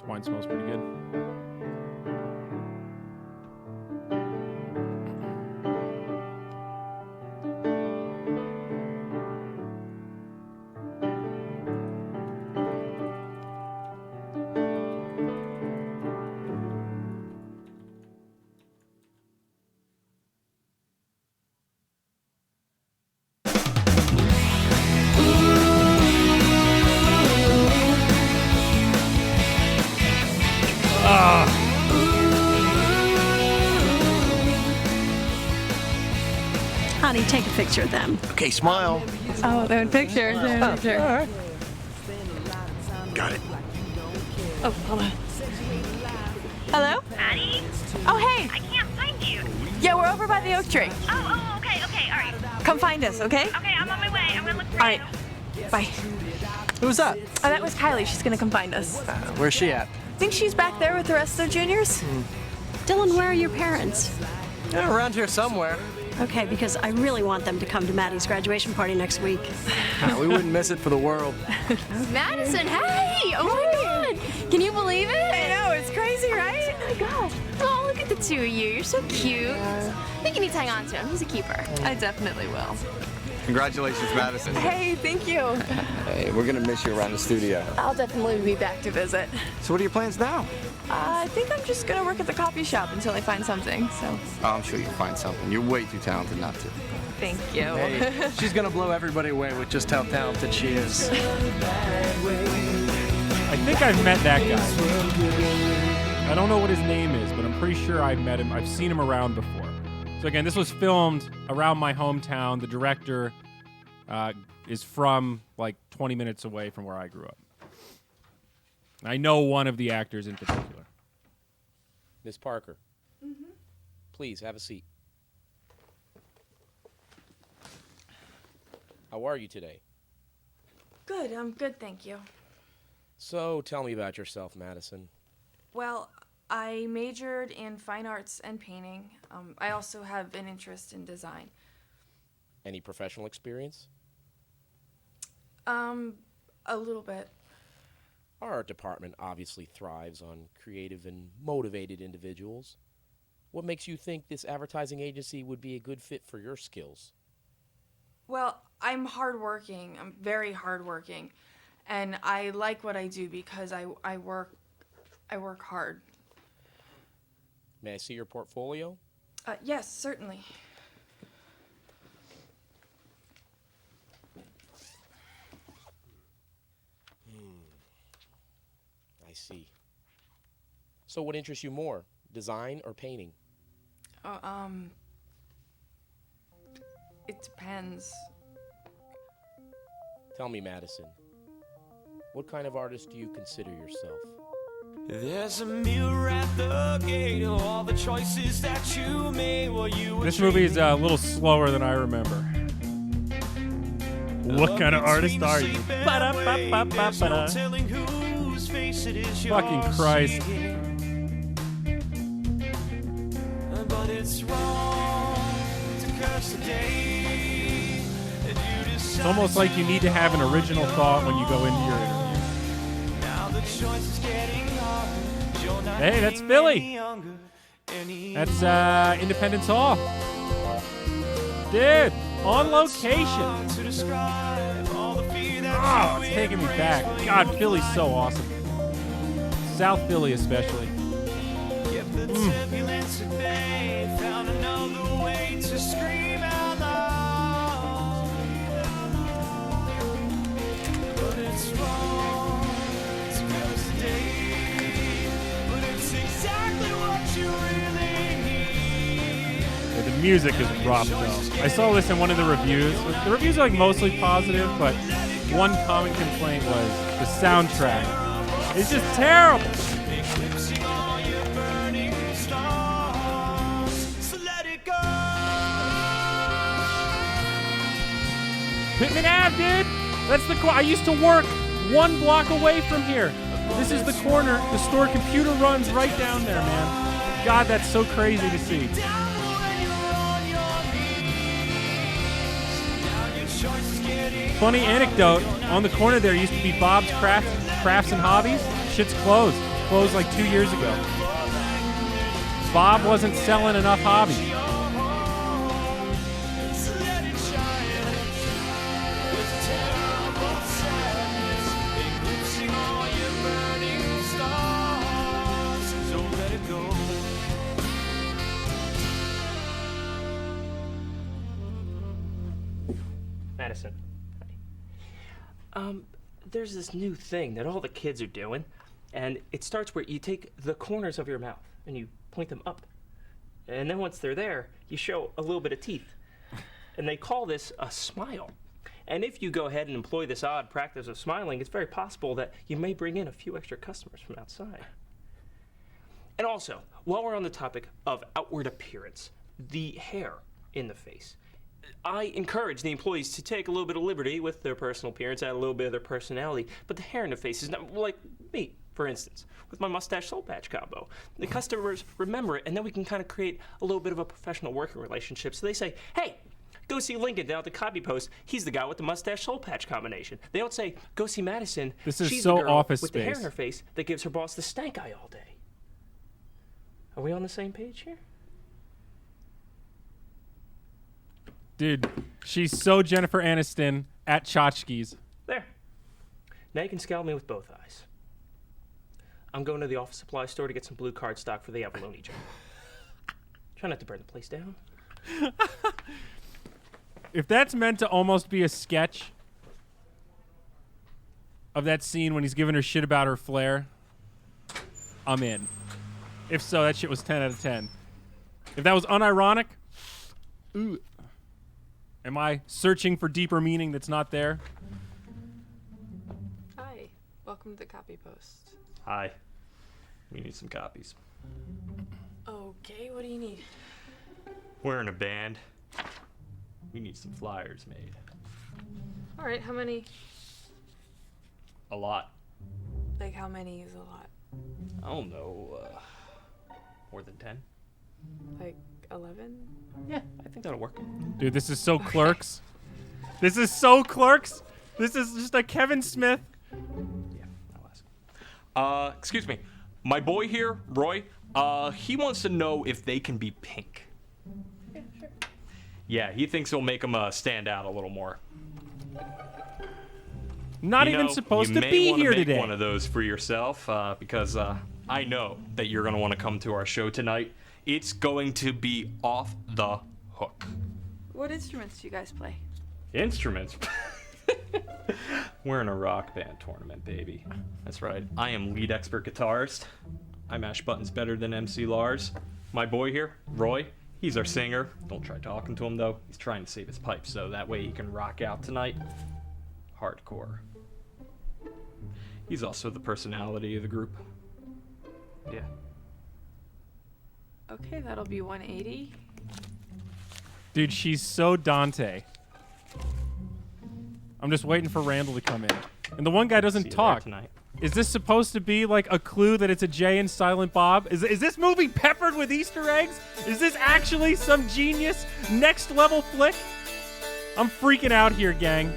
wine smells pretty good. Honey, take a picture of them. Okay, smile. Oh, they're in picture. They're in picture. All right. Got it. Oh, hold on. Hello? Maddie? Oh, hey. I can't find you. Yeah, we're over by the oak tree. Oh, okay, all right. Come find us, okay? Okay, I'm on my way. I'm gonna look for All right. Bye. Who's that? Oh, that was Kylie. She's gonna come find us. Where's she at? I think she's back there with the rest of their juniors. Dylan, where are your parents? Yeah, around here somewhere. Okay, because I really want them to come to Maddie's graduation party next week. We wouldn't miss it for the world. Madison, hey! Oh my God! Can you believe it? I know, it's crazy, right? Oh my God. Oh, look at the two of you. You're so cute. I think you need to hang on to him. He's a keeper. I definitely will. Congratulations, Madison. Hey, thank you. Hey, we're gonna miss you around the studio. I'll definitely be back to visit. So what are your plans now? I think I'm just gonna work at the coffee shop until I find something, so. Oh, I'm sure you'll find something. You're way too talented not to. Thank you. Hey, she's gonna blow everybody away with just how talented she is. I think I've met that guy. I don't know what his name is, but I'm pretty sure I've met him. I've seen him around before. So again, this was filmed around my hometown. The director is from like 20 minutes away from where I grew up. I know one of the actors in particular. Miss Parker, please have a seat. How are you today? Good, I'm good, thank you. So, tell me about yourself, Madison. Well, I majored in fine arts and painting. I also have an interest in design. Any professional experience? A little bit. Our art department obviously thrives on creative and motivated individuals. What makes you think this advertising agency would be a good fit for your skills? Well, I'm hardworking. I'm very hardworking. And I like what I do because I work hard. May I see your portfolio? Yes, certainly. I see. So what interests you more, design or painting? It depends. Tell me, Madison, what kind of artist do you consider yourself? There's a mirror at the gate of all the choices that you made while you were This movie is a little slower than I remember. What kind of artist are you? Ba-da-ba-ba-ba-ba-da. Fucking Christ. But it's wrong to curse the day that you decide. It's almost like you need to have an original thought when you go into your interview. Now the choice is getting harder. You're not Hey, that's getting Philly. any younger anymore. That's Independence Hall. Dude, on location. To describe all the fear that Oh, you it's taking me back. God, Philly's so awesome. South Philly especially. kept the turbulence at bay, found another way to scream out loud. But it's wrong to curse the day, but it's exactly what you really need. Yeah, the music is rough though. I saw this in one of the reviews. The reviews are like mostly positive, but one common complaint was the soundtrack. It's just terrible. Eclipsing all your burning stars, so let it go. Pittman Ave, dude. That's the I used to work 1 block away from here. This is the corner. The store computer runs right down there, man. God, that's so crazy to see. Funny anecdote, on the corner there used to be Bob's Crafts and Hobbies. Shit's closed. Closed like 2 years ago. Bob wasn't selling enough hobbies. Let it shine with terrible sadness, eclipsing all your burning stars. So let it go. Madison. There's this new thing that all the kids are doing, and it starts where you take the corners of your mouth and you point them up. And then once they're there, you show a little bit of teeth. And they call this a smile. And if you go ahead and employ this odd practice of smiling, it's very possible that you may bring in a few extra customers from outside. And also, while we're on the topic of outward appearance, the hair in the face, I encourage the employees to take a little bit of liberty with their personal appearance, add a little bit of their personality, but the hair in the face is not like me, for instance, with my mustache soul patch combo. The customers remember it, and then we can kind of create a little bit of a professional working relationship. So they say, hey, go see Lincoln down at the copy post. He's the guy with the mustache soul patch combination. They don't say, go see Madison. This is She's so the girl Office with the hair in Space. her face that gives her boss the stank eye all day. Are we on the same page here? Dude, she's so Jennifer Aniston at Tchotchkes. There. Now you can scowl me with both eyes. I'm going to the office supply store to get some blue cardstock for the abalone jar. Try not to burn the place down. If that's meant to almost be a sketch of that scene when he's giving her shit about her flair, I'm in. If so, that shit was 10 out of 10. If that was unironic, ooh. Am I searching for deeper meaning that's not there? Hi, welcome to the copy post. Hi. We need some copies. Okay, what do you need? We're in a band. We need some flyers made. All right, how many? A lot. Like, how many is a lot? I don't know. More than 10? Like, 11? Yeah, I think that'll work. Dude, this is so Clerks. This is so Clerks. This is just a Kevin Smith. Yeah, I'll ask. Excuse me. My boy here, Roy, he wants to know if they can be pink. Yeah, sure. Yeah, he thinks it'll make them stand out a little more. Not even supposed to be here today. You may want to make one of those for yourself because I know that you're going to want to come to our show tonight. It's going to be off the hook. What instruments do you guys play? Instruments? We're in a rock band tournament, baby. That's right. I am lead expert guitarist. I mash buttons better than MC Lars. My boy here, Roy, he's our singer. Don't try talking to him, though. He's trying to save his pipes, so that way he can rock out tonight. Hardcore. He's also the personality of the group. Yeah. Okay, that'll be 180. Dude, she's so Dante. I'm just waiting for Randall to come in. And the one guy doesn't talk. Tonight. Is this supposed to be like a clue that it's a Jay and Silent Bob? Is this movie peppered with Easter eggs? Is this actually some genius next level flick? I'm freaking out here, gang.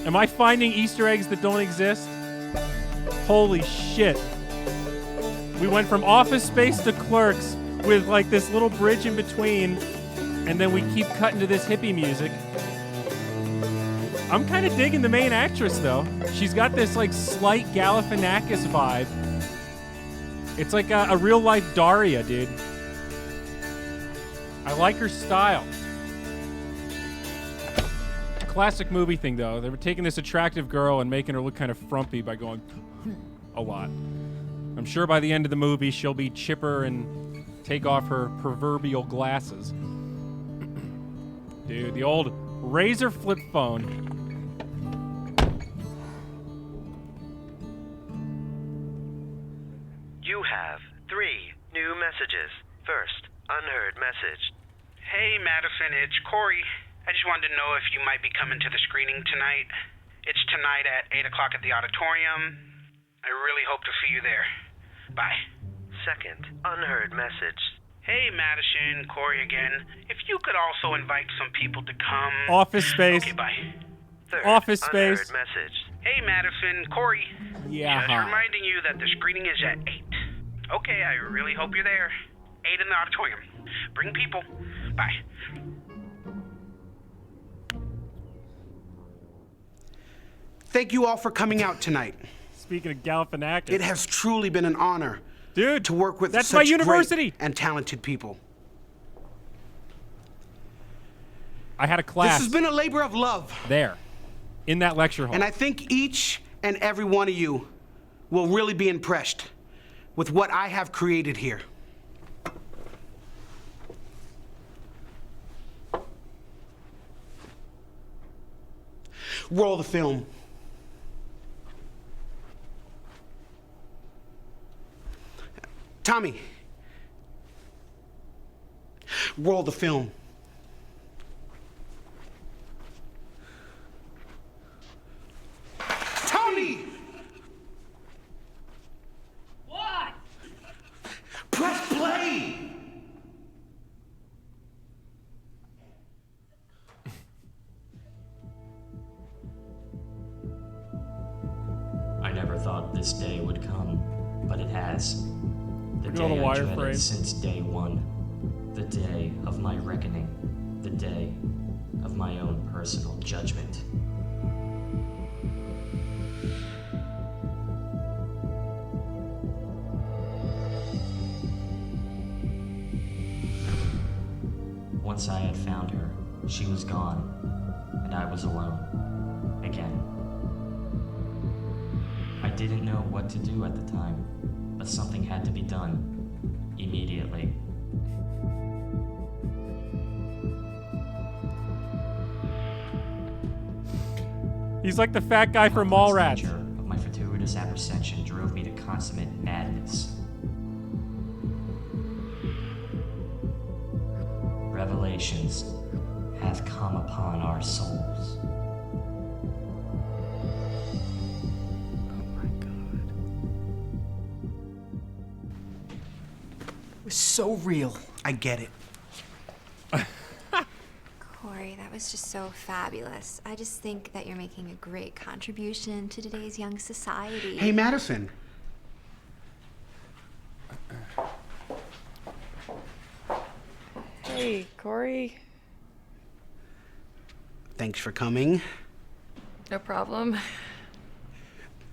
Am I finding Easter eggs that don't exist? Holy shit. We went from Office Space to Clerks with like this little bridge in between, and then we keep cutting to this hippie music. I'm kind of digging the main actress, though. She's got this like slight Galifianakis vibe. It's like a real-life Daria, dude. I like her style. Classic movie thing, though. They were taking this attractive girl and making her look kind of frumpy by going a lot. I'm sure by the end of the movie, she'll be chipper and take off her proverbial glasses. Dude, the old Razor flip phone. You have 3 new messages. First, unheard message. Hey, Madison, it's Corey. I just wanted to know if you might be coming to the screening tonight. It's tonight at 8 o'clock at the auditorium. I really hope to see you there. Bye. Second, unheard message. Hey, Madison, Corey again. If you could also invite some people to come. Office Space. Okay, bye. Third, Office Space. unheard message. Hey, Madison, Corey. Yeah. Just reminding you that the screening is at 8. Okay, I really hope you're there. 8 in the auditorium. Bring people. Bye. Thank you all for coming out tonight. Speaking of Galifianakis. It has truly been an honor, dude, to work with that's such my university. great and talented people. I had a class. This has been a labor of love. There, in that lecture hall. And I think each and every one of you will really be impressed with what I have created here. Roll the film. Tommy. Roll the film. Tommy! What? Press play! I never thought this day would come, but it has. The Look at all day the I dreaded wireframe. since day one. The day of my reckoning. The day of my own personal judgment. Once I had found her, she was gone, and I was alone. Again. I didn't know what to do at the time, but something had to be done. Immediately. He's like the fat guy from Mallrats. The nature of my fortuitous apprehension drove me to consummate madness. Revelations have come upon our souls. It was so real. I get it. Corey, that was just so fabulous. I just think that you're making a great contribution to today's young society. Hey, Madison. Hey, Corey. Thanks for coming No problem.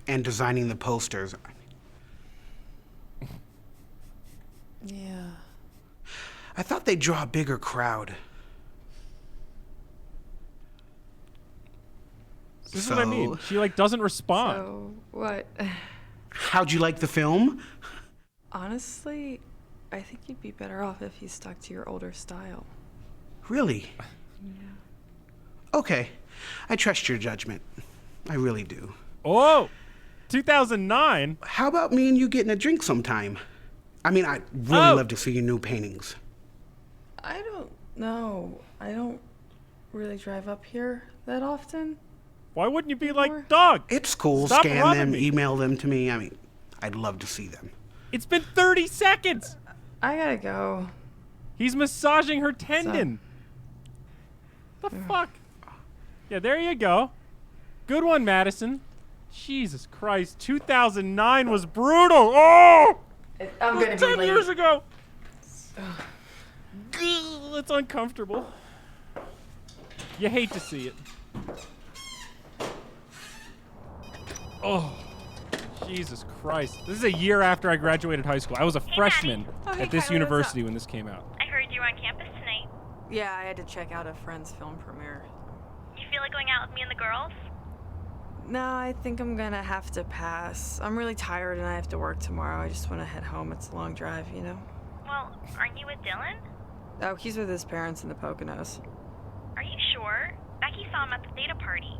and designing the posters. Yeah. I thought they'd draw a bigger crowd. This is what I mean. She like doesn't respond. So, what? How'd you like the film? Honestly, I think you'd be better off if you stuck to your older style. Really? Yeah. Okay. I trust your judgment. I really do. Oh, 2009. How about me and you getting a drink sometime? I mean, I'd really love to see your new paintings. I don't know. I don't really drive up here that often. Why wouldn't you be like, dog? It's cool. Stop Scan rubbing them, me. email them to me. I mean, I'd love to see them. It's been 30 seconds. I gotta go. He's massaging her tendon. The fuck? Yeah, there you go. Good one, Madison. Jesus Christ, 2009 was brutal. Oh! I'm gonna be 10 late. years ago. It's uncomfortable. You hate to see it. Oh, Jesus Christ. This is a year after I graduated high school. I was a freshman Oh, hey, at this Kylie, university when this came out. I heard you were on campus tonight. Yeah, I had to check out a friend's film premiere. You feel like going out with me and the girls? No, I think I'm gonna have to pass. I'm really tired and I have to work tomorrow. I just want to head home. It's a long drive, you know? Well, aren't you with Dylan? Oh, he's with his parents in the Poconos. Are you sure? Becky saw him at the data party.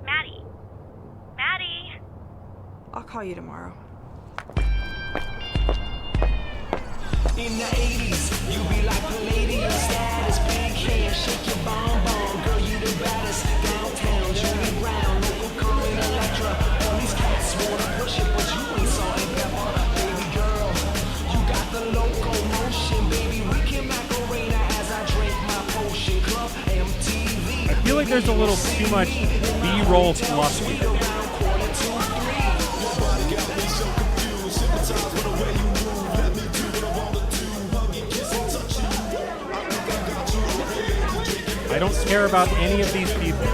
Maddie. Maddie. I'll call you tomorrow. In the 80s, you be like Palladium status, big hair, shake your bomb bomb, girl, you the baddest. Downtown, Julie Brown, local Carmen Electra. All these cats wanna push it, but you ain't salt and pepper. Baby girl, you got the locomotion, baby. We can Macarena as I drink my potion. Club MTV. I feel like there's a little too much pre-roll fluff. I don't care about any of these people.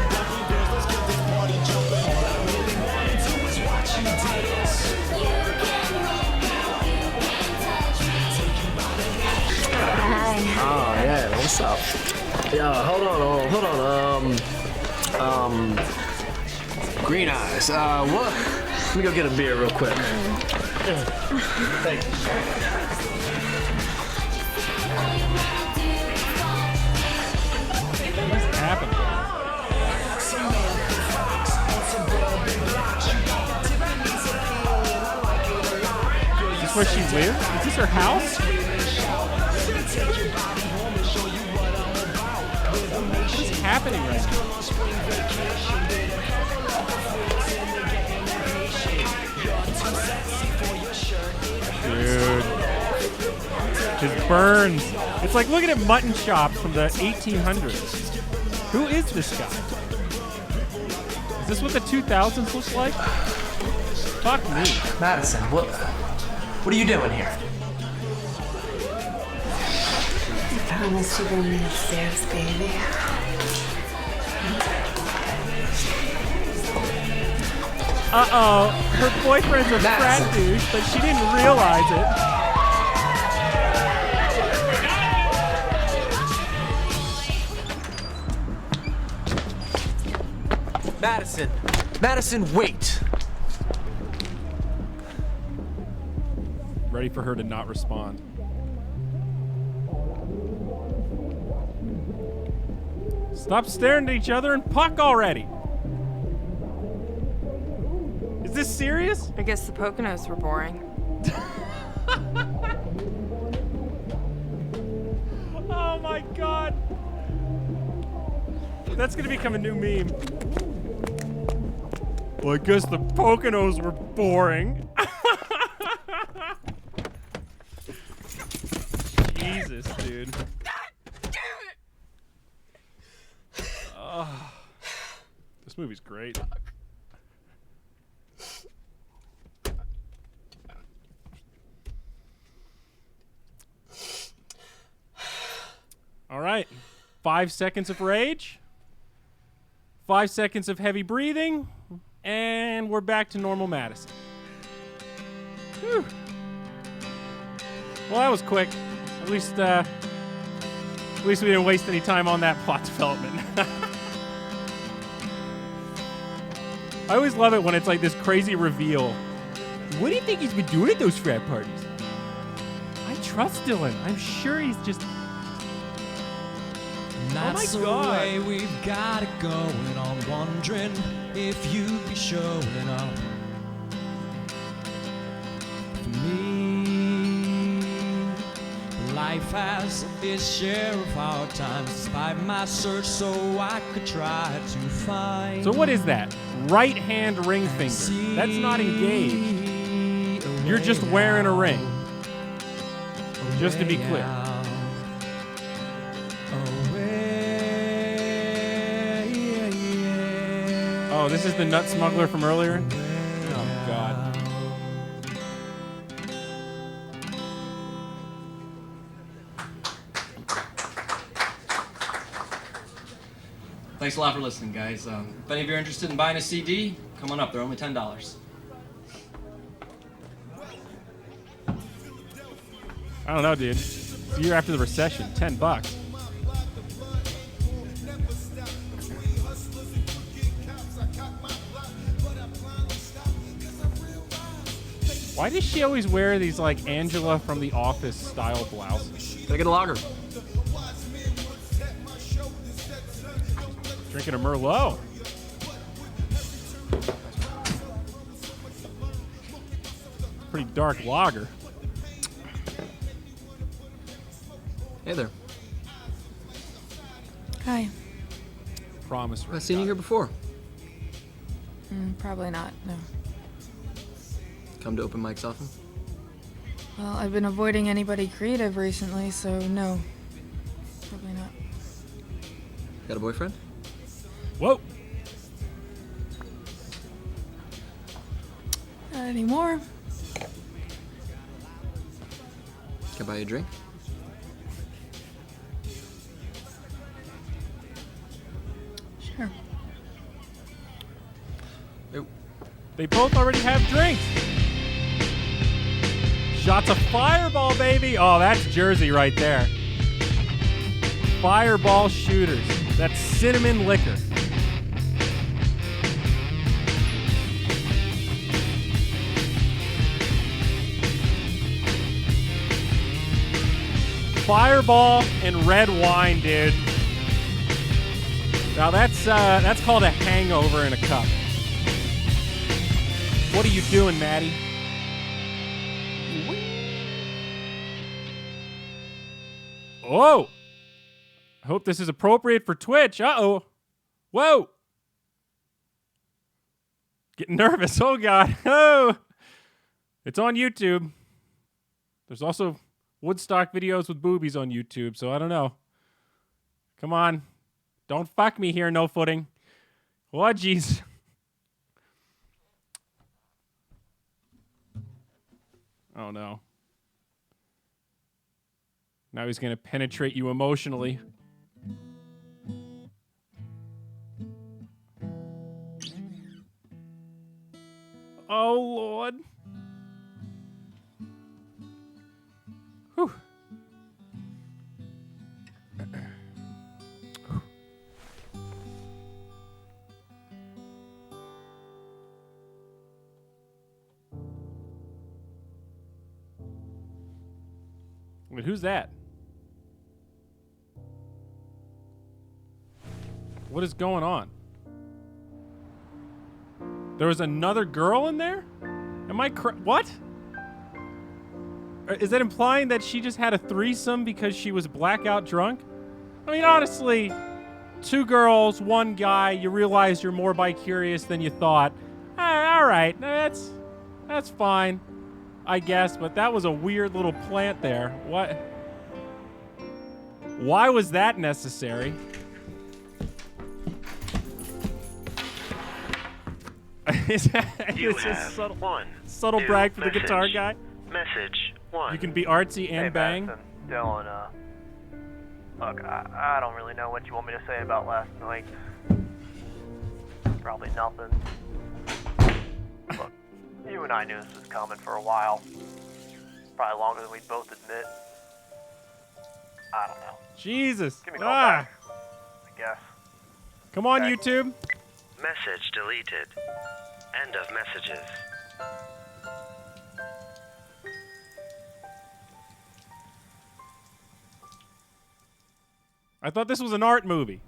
Oh, yeah, what's up? Yeah, hold on. Green Eyes, what? Let me go get a beer real quick. Thanks. What's happening? Is this where she lives? Is this her house? What is happening right now? Dude. Just burns. It's like looking at mutton chops from the 1800s. Who is this guy? Is this what the 2000s looks like? Fuck me. Madison, what are you doing here? I promised you bring me upstairs, baby. Uh-oh. Her boyfriend's a frat douche, but she didn't realize it. Madison, wait. Ready for her to not respond. Stop staring at each other and puck already. Is this serious? I guess the Poconos were boring. Oh my god. That's gonna become a new meme. Well, I guess the Poconos were boring. Jesus, dude. Oh, this movie's great. All right. 5 seconds of rage. 5 seconds of heavy breathing. And we're back to normal Madison. Whew. Well, that was quick. At least we didn't waste any time on that plot development. I always love it when it's like this crazy reveal. What do you think he's been doing at those frat parties? I trust Dylan. I'm sure he's just... That's oh my the God. way we've got it going on, wondering if you'd be showing up for me. Life has its share of hard times, despite my search, so I could try to find. So what is that? Right hand ring finger. That's not engaged. You're just wearing a ring. Just to be clear. Oh, this is the nut smuggler from earlier? Oh, God. Thanks a lot for listening, guys. If any of you are interested in buying a CD, come on up. They're only $10. I don't know, dude. It's the year after the recession. $10. Why does she always wear these like Angela from The Office style blouses? Take it a lager. Drinking a Merlot. Pretty dark lager. Hey there. Hi. Promise. I've seen you here before. Probably not, no. Come to open mics often? Well, I've been avoiding anybody creative recently, so no. Probably not. Got a boyfriend? Whoa. Not anymore. Can I buy you a drink? Sure. They both already have drinks. Shots of Fireball, baby. Oh, that's Jersey right there. Fireball shooters. That's cinnamon liquor. Fireball and red wine, dude. Now that's called a hangover in a cup. What are you doing, Maddie? Whoa! I hope this is appropriate for Twitch. Uh-oh. Whoa! Getting nervous. Oh, God. Oh! It's on YouTube. There's also Woodstock videos with boobies on YouTube, so I don't know. Come on. Don't fuck me here, no footing. Oh, jeez. Oh, no. Now he's going to penetrate you emotionally. Oh, Lord. Whew. Wait, who's that? What is going on? There was another girl in there? Am I what? Is that implying that she just had a threesome because she was blackout drunk? I mean, honestly, 2 girls, 1 guy, you realize you're more bi-curious than you thought. All right, that's fine, I guess, but that was a weird little plant there. What? Why was that necessary? It's a subtle brag for the guitar guy. Message 1. You can be artsy and bang. Madison, Dylan, look, I don't really know what you want me to say about last night. Probably nothing. Look, you and I knew this was coming for a while. Probably longer than we both admit. I don't know. Jesus. Give me a call back, I guess. Come on, YouTube. Message deleted. End of messages. I thought this was an art movie.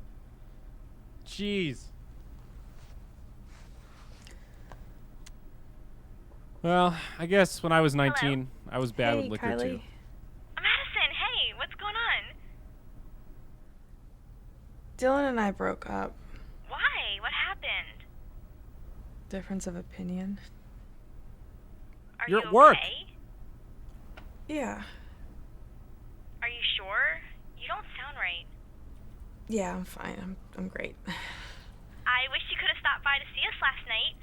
Jeez. Well, I guess when I was 19, I was bad with liquor Kylie. too. Madison, hey, what's going on? Dylan and I broke up. Why? What happened? Difference of opinion. Are You're you at work. okay? Yeah. Are you sure? You don't sound right. Yeah, I'm fine. I'm great. I wish you could have stopped by to see us last night.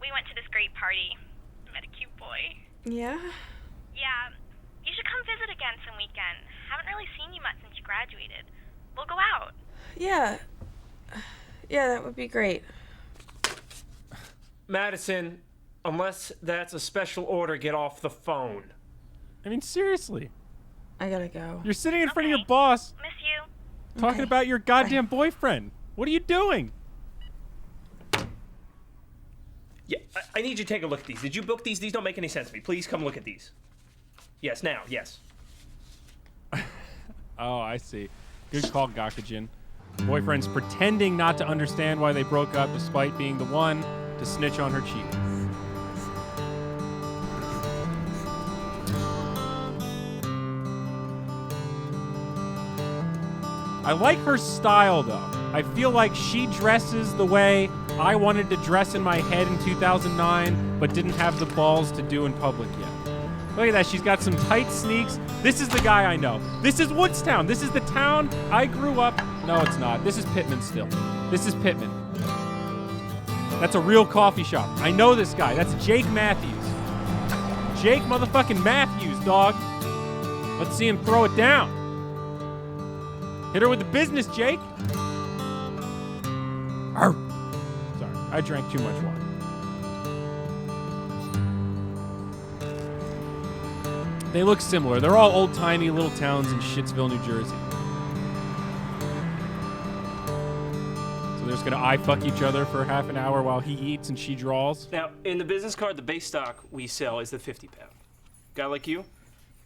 We went to this great party. Met a cute boy. Yeah? Yeah. You should come visit again some weekend. Haven't really seen you much since you graduated. We'll go out. Yeah. Yeah, that would be great. Madison, unless that's a special order, get off the phone. I mean, seriously. I gotta go. You're sitting in front of your boss. Miss you. Talking about your goddamn boyfriend. What are you doing? Yeah, I need you to take a look at these. Did you book these? These don't make any sense to me. Please come look at these. Yes, now, yes. Oh, I see. Good call, Gakujin. Boyfriend's pretending not to understand why they broke up despite being the one to snitch on her cheating. I like her style, though. I feel like she dresses the way I wanted to dress in my head in 2009, but didn't have the balls to do in public yet. Look at that. She's got some tight sneaks. This is the guy I know. This is Woodstown. This is the town I grew up. No, it's not. This is Pittman still. This is Pittman. That's a real coffee shop. I know this guy. That's Jake Matthews. Jake motherfucking Matthews, dog. Let's see him throw it down. Hit her with the business, Jake. Arr. Sorry, I drank too much water. They look similar. They're all old-timey little towns in Shittsville, New Jersey. So they're just gonna eye-fuck each other for half an hour while he eats and she draws. Now, in the business card, the base stock we sell is the 50-pound. Guy like you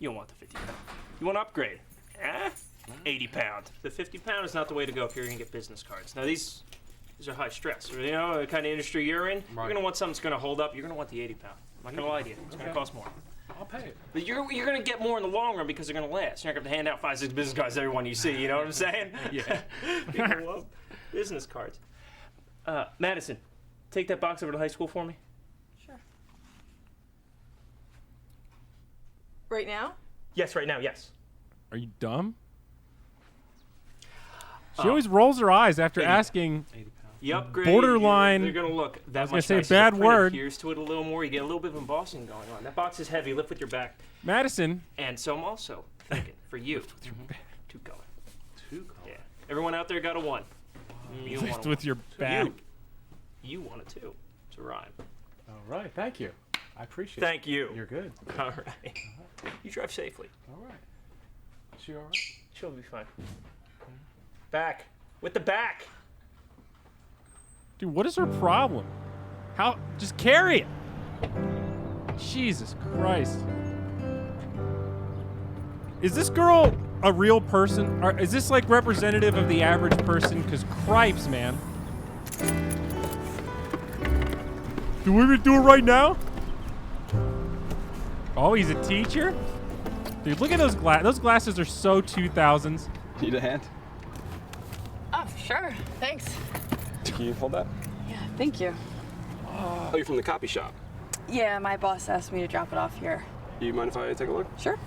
don't want the 50-pound. You want to upgrade? 80-pound. The 50-pound is not the way to go if you're gonna get business cards. Now these are high stress. You know, the kind of industry you're in, you're gonna want something that's gonna hold up. You're gonna want the 80-pound. I'm not gonna lie to you. It's gonna cost more. I'll pay it. But you're going to get more in the long run because they're going to last. You're not going to hand out 5, 6 business cards to everyone you see. You know what I'm saying? Yeah. People love business cards. Madison, take that box over to high school for me. Sure. Right now? Yes, right now, yes. Are you dumb? She always rolls her eyes after 80. asking You upgrade, borderline. they're going to look that I was much gonna nicer. say a bad The print word. adheres to it a little more. You get a little bit of embossing going on. That box is heavy. Lift with your back. Madison. And so I'm also thinking for you. Two color. Yeah. Everyone out there got a 1. You Lift want a with 1. your back. You want a 2. It's a rhyme. All right, thank you. I appreciate it. Thank you. You're good. All right. You drive safely. All right. She all right? She'll be fine. Back. With the back. Dude, what is her problem? How? Just carry it. Jesus Christ. Is this girl a real person? Or is this like representative of the average person? Because cripes, man. Do we even do it right now? Oh, he's a teacher? Dude, look at those glasses. Those glasses are so 2000s. Need a hand? Oh, sure. Thanks. Can you hold that? Yeah, thank you. Oh, you're from the copy shop. Yeah, my boss asked me to drop it off here. Do you mind if I take a look? Sure.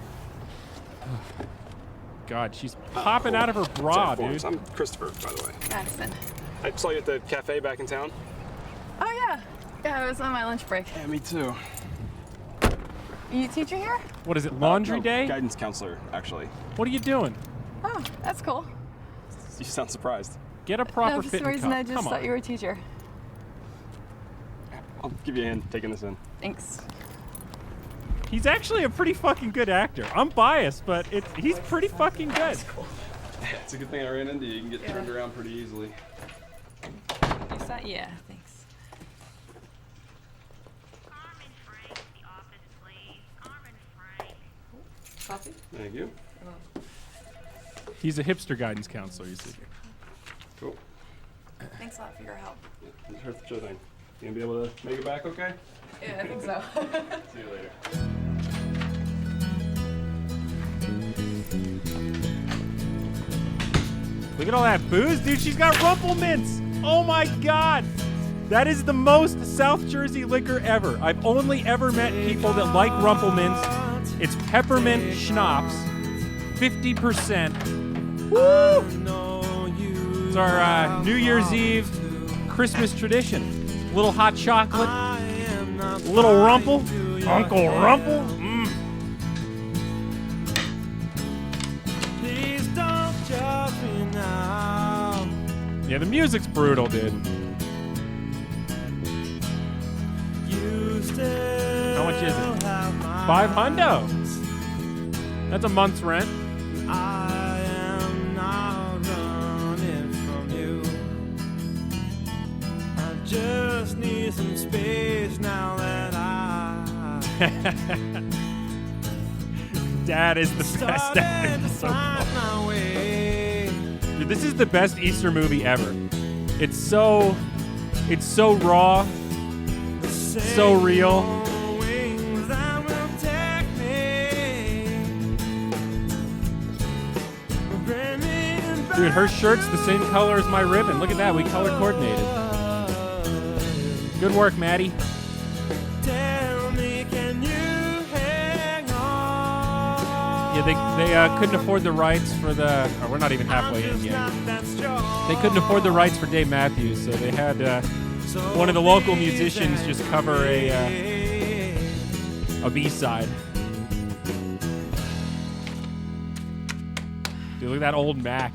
God, she's popping out of her bra, dude. I'm Christopher, by the way. Madison. I saw you at the cafe back in town. Oh, yeah. Yeah, I was on my lunch break. Yeah, me too. Are you a teacher here? What is it, laundry No, day? Guidance counselor, actually. What are you doing? Oh, that's cool. You sound surprised. Get a proper No, for fit some and reason cup. I just Come thought on. you were a teacher. I'll give you a hand taking this in. Thanks. He's actually a pretty fucking good actor. I'm biased, but he's pretty fucking good. It's a good thing I ran into you. You can get turned around pretty easily. Is that? Yeah, thanks. Coffee? Thank you. He's a hipster guidance counselor, you see. Cool. Thanks a lot for your help. Sure thing. You gonna be able to make it back okay? Yeah, I think so. See you later. Look at all that booze, dude. She's got Rumplemints. Oh my God. That is the most South Jersey liquor ever. I've only ever met people that like Rumplemints. It's peppermint schnapps, 50%. Woo! It's our New Year's Eve Christmas tradition. A little hot chocolate, a little Rumple, Uncle Rumple. Mm. Please don't judge me now. Yeah, the music's brutal, dude. How much is it? $500. That's a month's rent. I am not running from you. I just need some space now that Dad is the best. Dad is so cool. Dude, this is the best Easter movie ever. It's so raw, so real. Dude, her shirt's the same color as my ribbon. Look at that, we color coordinated. Good work, Maddie. Yeah, they couldn't afford the rights for the. Oh, we're not even halfway in yet. They couldn't afford the rights for Dave Matthews, so they had one of the local musicians just cover a A B-side. Dude, look at that old Mac.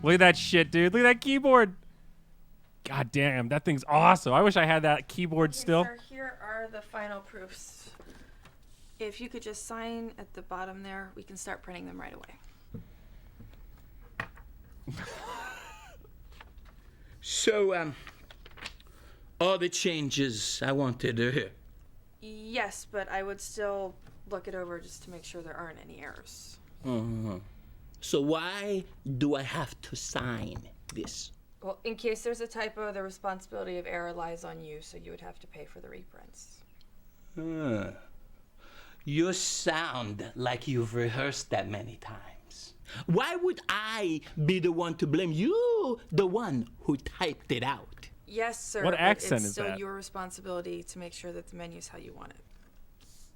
Look at that shit, dude. Look at that keyboard. God damn, that thing's awesome. I wish I had that keyboard still. Sir, here are the final proofs. If you could just sign at the bottom there, we can start printing them right away. So, all the changes I wanted to hear. Yes, but I would still look it over just to make sure there aren't any errors. So why do I have to sign this? Well, in case there's a typo, the responsibility of error lies on you, so you would have to pay for the reprints. You sound like you've rehearsed that many times. Why would I be the one to blame you, the one who typed it out? Yes, sir. What but accent it's is still that? your responsibility to make sure that the menu's how you want it.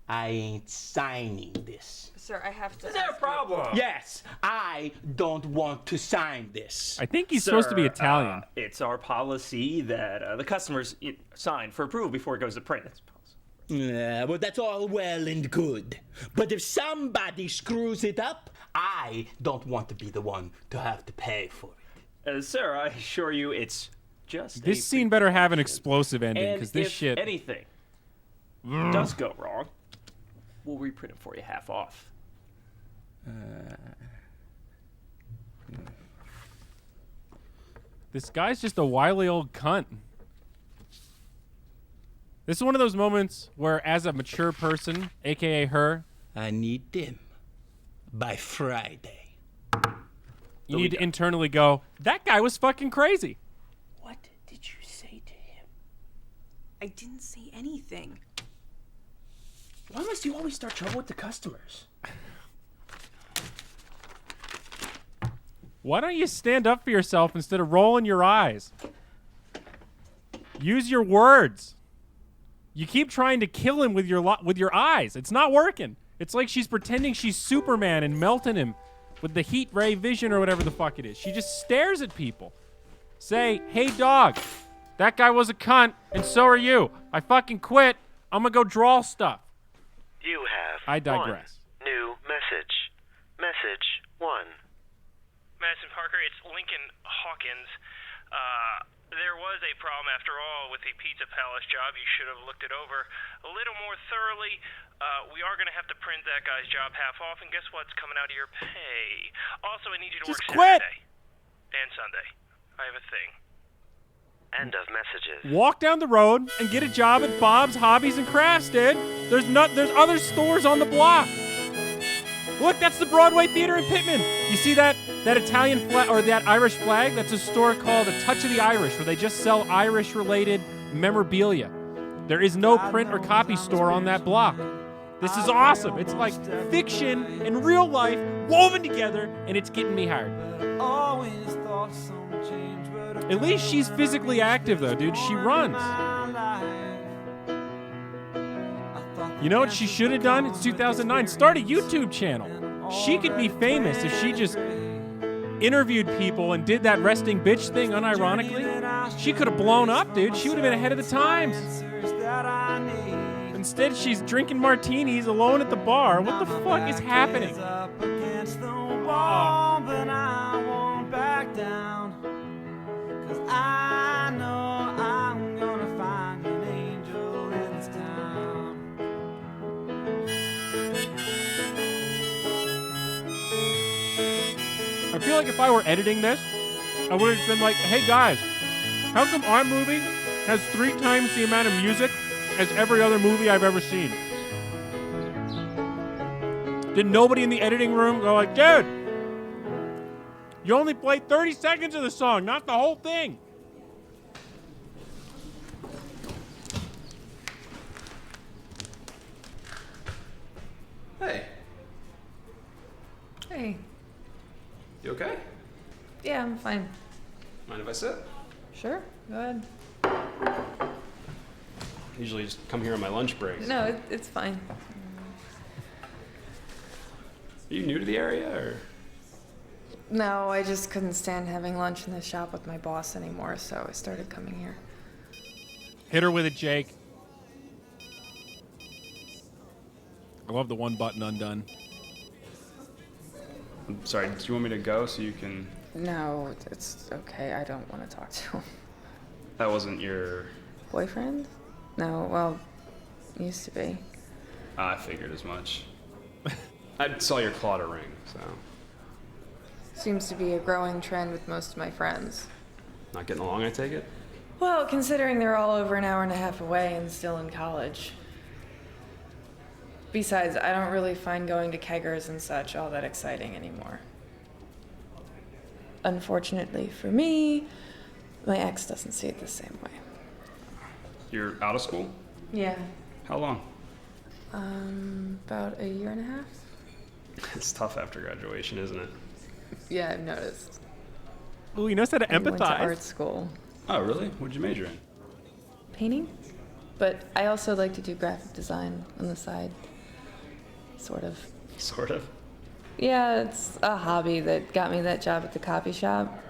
I ain't signing this. Sir, I have to. Is there a problem? Yes, I don't want to sign this. I think he's supposed to be Italian. It's our policy that the customers sign for approval before it goes to print. That's policy. Yeah, but that's all well and good. But if somebody screws it up, I don't want to be the one to have to pay for it. Sir, I assure you it's just This scene better have an explosive ending, because this if shit... anything does go wrong, we'll reprint it for you half off. This guy's just a wily old cunt. This is one of those moments where, as a mature person, aka her, I need them by Friday. You need to internally go, that guy was fucking crazy. What did you say to him? I didn't say anything. Why must you always start trouble with the customers? Why don't you stand up for yourself instead of rolling your eyes? Use your words. You keep trying to kill him with your eyes. It's not working. It's like she's pretending she's Superman and melting him with the heat ray vision or whatever the fuck it is. She just stares at people. Say, hey dog, that guy was a cunt and so are you. I fucking quit. I'm gonna go draw stuff. You have I digress. one new message. Message 1. Madison Parker, it's Lincoln Hawkins. There was a problem after all with the Pizza Palace job. You should have looked it over a little more thoroughly. We are going to have to print that guy's job half off, and guess what's coming out of your pay? Also, I need you to Just work quit. Saturday and Sunday. I have a thing. End of messages. Walk down the road and get a job at Bob's Hobbies and Crafts, dude. There's other stores on the block. Look, that's the Broadway Theater in Pittman. You see that Italian flag or that Irish flag? That's a store called A Touch of the Irish, where they just sell Irish-related memorabilia. There is no print or copy store on that block. This is awesome. It's like fiction and real life woven together, and it's getting me hard. At least she's physically active, though, dude. She runs. You know what she should have done? It's 2009. Start a YouTube channel. She could be famous if she just interviewed people and did that resting bitch thing unironically. She could have blown up, dude. She would have been ahead of the times. Instead, she's drinking martinis alone at the bar. What the fuck is happening? I feel like if I were editing this, I would have just been like, hey guys, how come our movie has 3 times the amount of music as every other movie I've ever seen? Did nobody in the editing room go like, dude, you only played 30 seconds of the song, not the whole thing? Hey, Hey. you okay? Yeah, I'm fine. Mind if I sit? Sure, go ahead. Usually just come here on my lunch breaks. No, it's fine. Are you new to the area, or? No, I just couldn't stand having lunch in the shop with my boss anymore, so I started coming here. Hit her with it, Jake. I love the one button undone. I'm sorry, do you want me to go so you can... No, it's okay. I don't want to talk to him. That wasn't your... Boyfriend? No, well, used to be. I figured as much. I saw your Claudia ring, so... Seems to be a growing trend with most of my friends. Not getting along, I take it? Well, considering they're all over an hour and a half away and still in college. Besides, I don't really find going to keggers and such all that exciting anymore. Unfortunately for me, my ex doesn't see it the same way. You're out of school? Yeah. How long? About a year and a half? It's tough after graduation, isn't it? Yeah, I've noticed. Ooh, he knows how to I went to empathize. art school. Oh, really? What'd you major in? Painting? But I also like to do graphic design on the side. Sort of. Sort of? Yeah, it's a hobby that got me that job at the copy shop.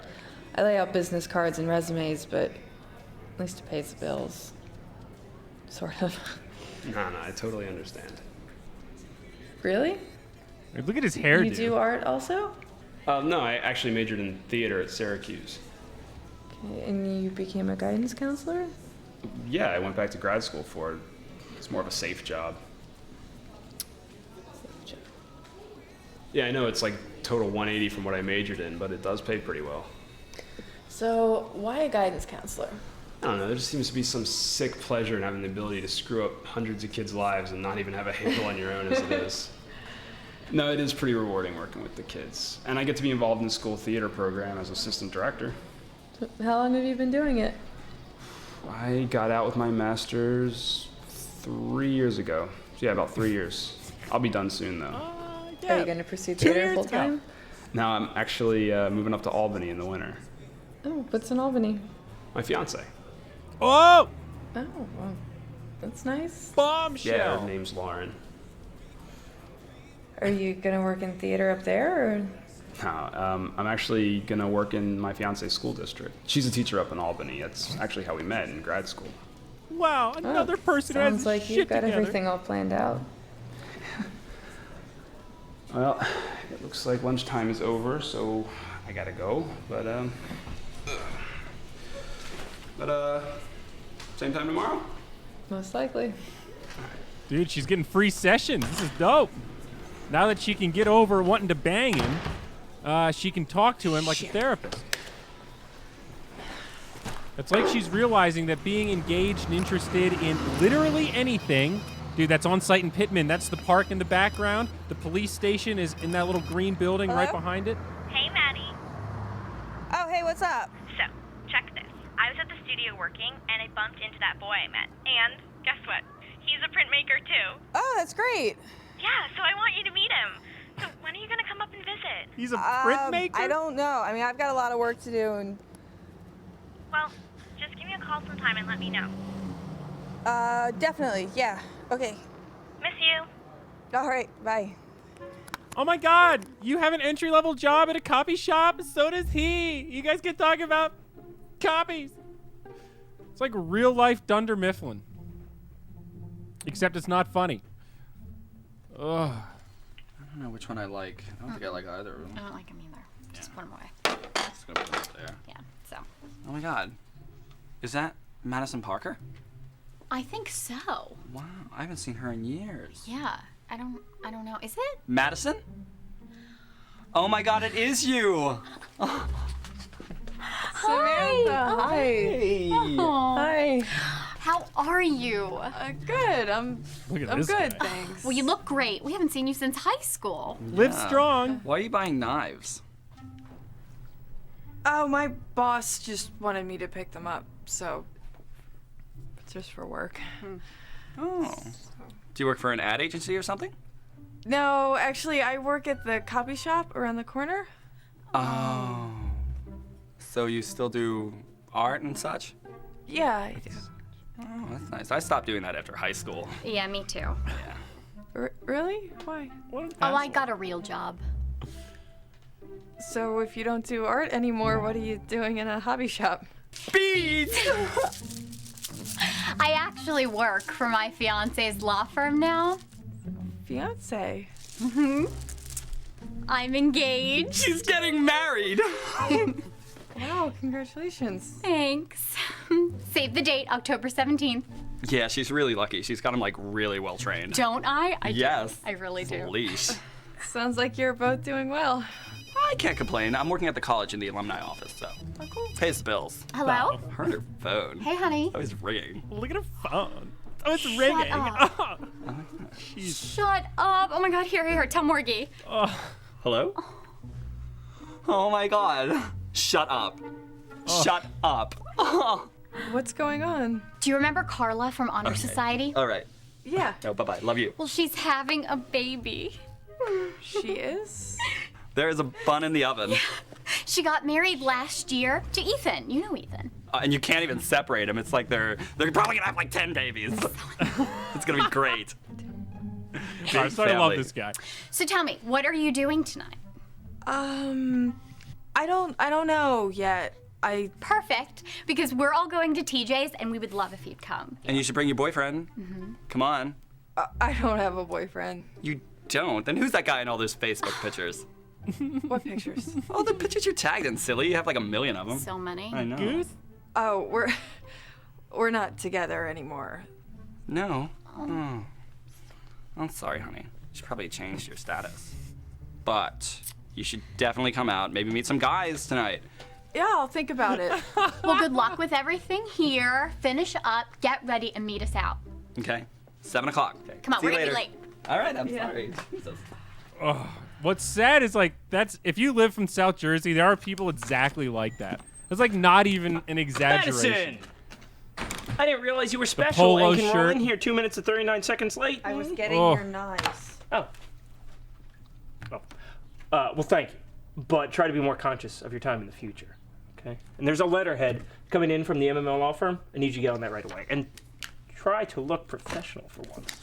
I lay out business cards and resumes, but at least it pays the bills. Sort of. No, I totally understand. Really? Look at his hair, You dude. do art also? No, I actually majored in theater at Syracuse. Okay, and you became a guidance counselor? Yeah, I went back to grad school for it. It's more of a safe job. Yeah, I know it's like total 180 from what I majored in, but it does pay pretty well. So, why a guidance counselor? I don't know, there just seems to be some sick pleasure in having the ability to screw up hundreds of kids' lives and not even have a handle on your own as it is. No, it is pretty rewarding working with the kids. And I get to be involved in the school theater program as assistant director. How long have you been doing it? I got out with my master's 3 years ago. So yeah, about 3 years. I'll be done soon though. Are you going to pursue theater full time? Now I'm actually moving up to Albany in the winter. Oh, what's in Albany? My fiance. Oh! Oh, well, that's nice. Bombshell. Yeah, her name's Lauren. Are you going to work in theater up there, or? No, I'm actually gonna work in my fiance's school district. She's a teacher up in Albany. That's actually how we met in grad school. Wow, another person who has Sounds his like shit you've got together. everything all planned out. Well, it looks like lunchtime is over, so I gotta go. But same time tomorrow? Most likely. Dude, she's getting free sessions. This is dope. Now that she can get over wanting to bang him, she can talk to him like a therapist. It's like she's realizing that being engaged and interested in literally anything. Dude, that's on site in Pittman. That's the park in the background. The police station is in that little green building right behind it. Hey, Maddie. Oh, hey, what's up? So, check this. I was at the studio working, and I bumped into that boy I met. And guess what? He's a printmaker, too. Oh, that's great. Yeah, so I want you to meet him. So when are you going to come up and visit? He's a printmaker? I don't know. I mean, I've got a lot of work to do, and... Well, just give me a call sometime and let me know. Definitely, yeah. Okay. Miss you. All right, bye. Oh my God, you have an entry-level job at a copy shop? So does he. You guys can talk about copies. It's like real-life Dunder Mifflin. Except it's not funny. Ugh. I don't know which one I like. I don't think I like either of them. I don't like him either. Just put him away. Just gonna put them up there. Yeah, so. Oh my God. Is that Madison Parker? I think so. Wow, I haven't seen her in years. Yeah, I don't know. Is it? Madison? Oh my God, it is you! Samantha, hi. Aw. Hi. How are you? Good. I'm Look at I'm this good, guy. thanks. Well, you look great. We haven't seen you since high school. Live strong. Why are you buying knives? Oh, my boss just wanted me to pick them up, so it's just for work. Oh. Do you work for an ad agency or something? No, actually, I work at the copy shop around the corner. Oh. So you still do art and such? Yeah, I do. Oh, that's nice. I stopped doing that after high school. Yeah, me too. Yeah. Really? Why? Oh, I got a real job. So if you don't do art anymore, what are you doing in a hobby shop? Beads! I actually work for my fiance's law firm now. fiance. I'm engaged. She's getting married. Wow, congratulations. Thanks. Save the date, October 17th. Yeah, she's really lucky. She's got him like really well trained. Don't I? I Yes. do. I really do. Leash. Sounds like you're both doing well. I can't complain. I'm working at the college in the alumni office, so pays the bills. Hello? Heard her phone. Hey, honey. Oh, it's ringing. Look at her phone. Oh, it's Shut ringing. up. Shut up. Oh my god, here. Tell Morgie. Hello? Oh my god. Shut up. Shut up. What's going on? Do you remember Carla from Honor Okay. Society? All right. Yeah. No, bye-bye. Love you. Well, she's having a baby. She is? There is a bun in the oven. She got married last year to Ethan. You know Ethan. And you can't even separate them. It's like they're probably gonna have like 10 babies. It's gonna be great. I'm starting to love this guy. So tell me, what are you doing tonight? I don't know yet. Perfect, because we're all going to TJ's and we would love if you'd come. And you should bring your boyfriend. Come on. I don't have a boyfriend. You don't? Then who's that guy in all those Facebook pictures? What pictures? Oh, the pictures you're tagged in, silly. You have like a million of them. So many. I know. Oh, we're not together anymore. No. Oh. I'm sorry, honey. You should probably change your status. But you should definitely come out. Maybe meet some guys tonight. Yeah, I'll think about it. Well, good luck with everything here. Finish up, get ready, and meet us out. Okay. 7 o'clock. Okay. Come on, See we're you gonna be later. late. All right, I'm sorry. Jesus. Oh, what's sad is like if you live from South Jersey, there are people exactly like that. It's like not even an exaggeration. Madison! I didn't realize you were special polo and can roll shirt. in here 2 minutes and 39 seconds late. I was getting Oh. your knives. Oh. Well, thank you. But try to be more conscious of your time in the future, okay? And there's a letterhead coming in from the MML law firm. I need you to get on that right away. And try to look professional for once.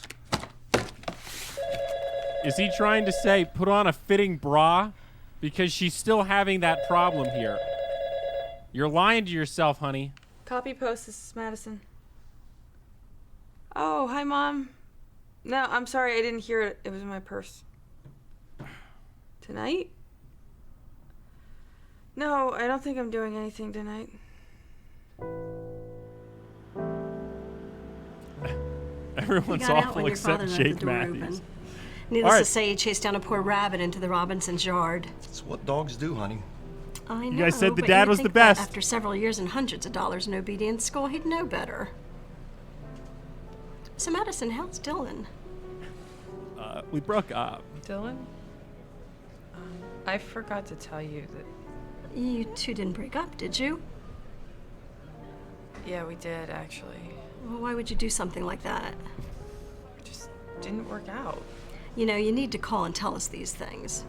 Is he trying to say put on a fitting bra? Because she's still having that problem here. You're lying to yourself, honey. Copy post, this is Madison. Oh, hi, Mom. No, I'm sorry, I didn't hear it. It was in my purse. Tonight? No, I don't think I'm doing anything tonight. Everyone's got out awful when your father except left the Jake door Matthews. open. Needless All to right. say, he chased down a poor rabbit into the Robinsons' yard. It's what dogs do, honey. I know. You guys said the but dad you'd was the think that best. After several years and hundreds of dollars in obedience school, he'd know better. So, Madison, how's Dylan? We broke up. Dylan? I forgot to tell you that. You two didn't break up, did you? Yeah, we did, actually. Well, why would you do something like that? Just didn't work out. You know, you need to call and tell us these things.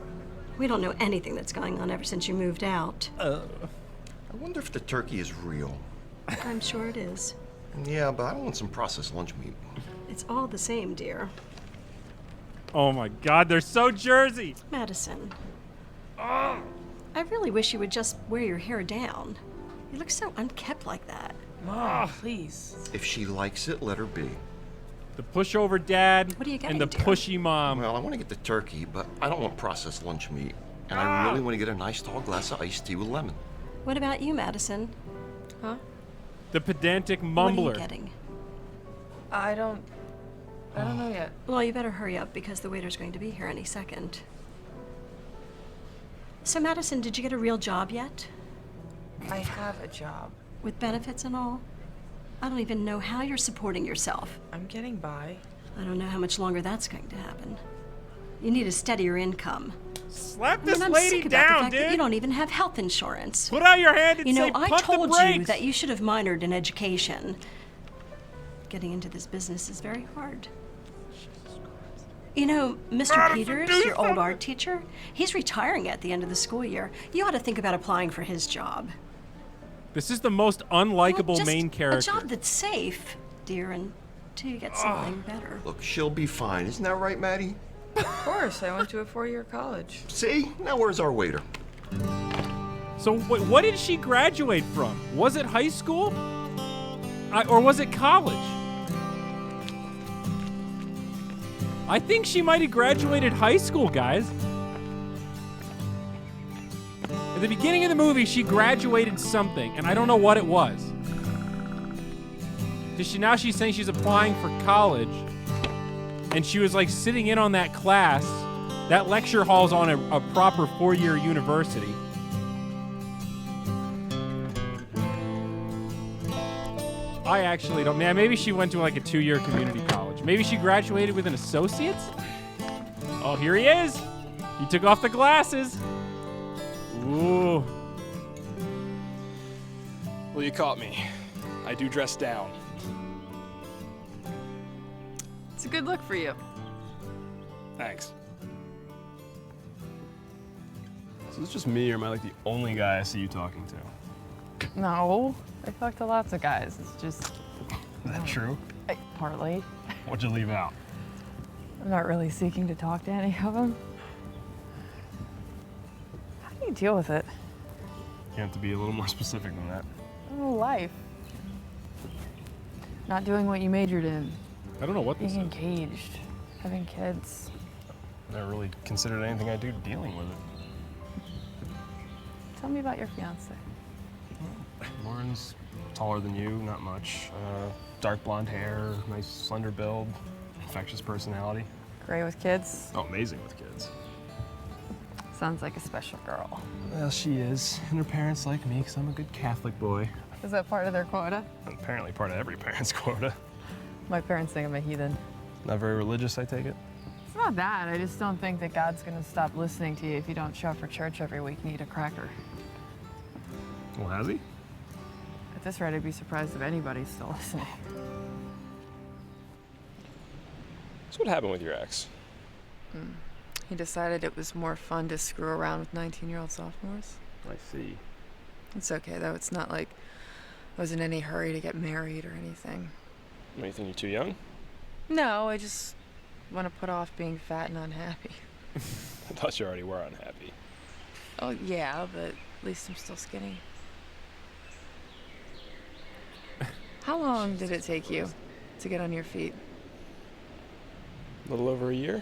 We don't know anything that's going on ever since you moved out. I wonder if the turkey is real. I'm sure it is. Yeah, but I want some processed lunch meat. It's all the same, dear. Oh my God, they're so Jersey. Madison. I really wish you would just wear your hair down. You look so unkept like that. Mom, please. If she likes it, let her be. The pushover dad What are you and the getting, dear? pushy mom. Well, I want to get the turkey, but I don't want processed lunch meat. And I really want to get a nice tall glass of iced tea with lemon. What about you, Madison? Huh? The pedantic What are mumbler. you getting? I don't know yet. Well, you better hurry up because the waiter's going to be here any second. So, Madison, did you get a real job yet? I have a job. With benefits and all? I don't even know how you're supporting yourself. I'm getting by. I don't know how much longer that's going to happen. You need a steadier income. Slap I this mean, I'm lady sick about the down, fact that dude. you don't even have health insurance. Put out your hand and You know, say, I "Pump the told you brakes." that you should have minored in education. Getting into this business is very hard. You know, Mr. Peters, your old art teacher, he's retiring at the end of the school year. You ought to think about applying for his job. This is the most unlikable Just main character. A job that's safe, dear, until you get something better. Look, she'll be fine. Isn't that right, Maddie? Of course, I went to a 4-year college. See? Now where's our waiter? So what did she graduate from? Was it high school? Or was it college? I think she might have graduated high school, guys. At the beginning of the movie, she graduated something, and I don't know what it was. Now she's saying she's applying for college, and she was like sitting in on that class. That lecture hall's on a proper 4-year university. I actually don't. Man, maybe she went to like a 2-year community college. Maybe she graduated with an associate's. Oh, here he is. He took off the glasses. Ooh. Well, you caught me. I do dress down. It's a good look for you. Thanks. So it's just me, or am I like the only guy I see you talking to? No, I talk to lots of guys. It's just. Is that true? Partly. What'd you leave out? I'm not really seeking to talk to any of them. How do you deal with it? You have to be a little more specific than that. Oh, life. Not doing what you majored in. I don't know what this Being is. engaged. Having kids. Never really considered anything I do dealing with it. Tell me about your fiance. Lauren's taller than you, not much. Dark blonde hair, nice slender build, infectious personality. Great with kids. Oh, amazing with kids. Sounds like a special girl. Well, she is. And her parents like me because I'm a good Catholic boy. Is that part of their quota? Apparently part of every parent's quota. My parents think I'm a heathen. Not very religious, I take it? It's not that. I just don't think that God's gonna stop listening to you if you don't show up for church every week and eat a cracker. Well, has he? At this rate, I'd be surprised if anybody's still listening. So what happened with your ex? He decided it was more fun to screw around with 19-year-old sophomores. I see. It's okay, though. It's not like I was in any hurry to get married or anything. What, you think you're too young? No, I just want to put off being fat and unhappy. I thought you already were unhappy. Oh, yeah, but at least I'm still skinny. How long did it take you to get on your feet? A little over a year?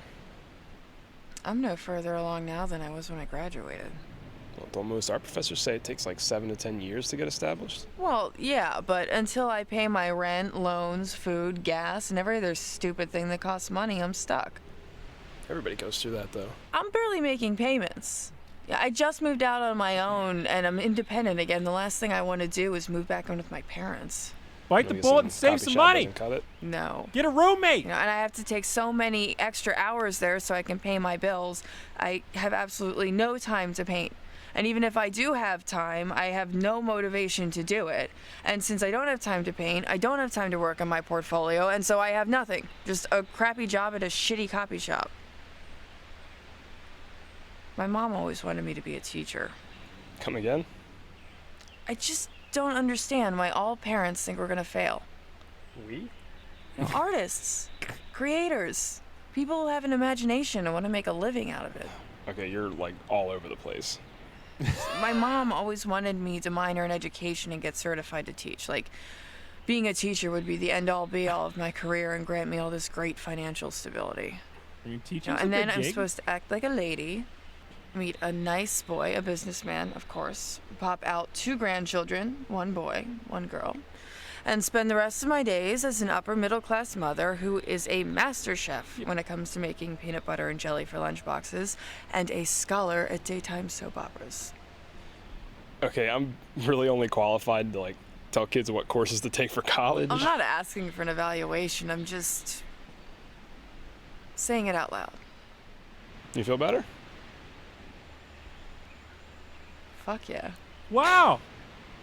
I'm no further along now than I was when I graduated. Well, don't most our professors say it takes like 7 to 10 years to get established? Well, yeah, but until I pay my rent, loans, food, gas, and every other stupid thing that costs money, I'm stuck. Everybody goes through that, though. I'm barely making payments. Yeah, I just moved out on my own, and I'm independent again. The last thing I want to do is move back in with my parents. Bite the bullet and save some money. Cut it. No. Get a roommate. You know, and I have to take so many extra hours there so I can pay my bills. I have absolutely no time to paint. And even if I do have time, I have no motivation to do it. And since I don't have time to paint, I don't have time to work on my portfolio, and so I have nothing. Just a crappy job at a shitty copy shop. My mom always wanted me to be a teacher. Come again? I just don't understand why all parents think we're gonna fail. We? You know, artists, creators, people who have an imagination and want to make a living out of it. Okay, you're like all over the place. My mom always wanted me to minor in education and get certified to teach. Like, being a teacher would be the end-all be-all of my career and grant me all this great financial stability. Are you teaching? And then I'm supposed to act like a lady, meet a nice boy, a businessman, of course, pop out 2 grandchildren, 1 boy, 1 girl, and spend the rest of my days as an upper-middle-class mother who is a master chef when it comes to making peanut butter and jelly for lunchboxes, and a scholar at daytime soap operas. Okay, I'm really only qualified to like tell kids what courses to take for college. I'm not asking for an evaluation, I'm just saying it out loud. You feel better? Fuck yeah. Wow.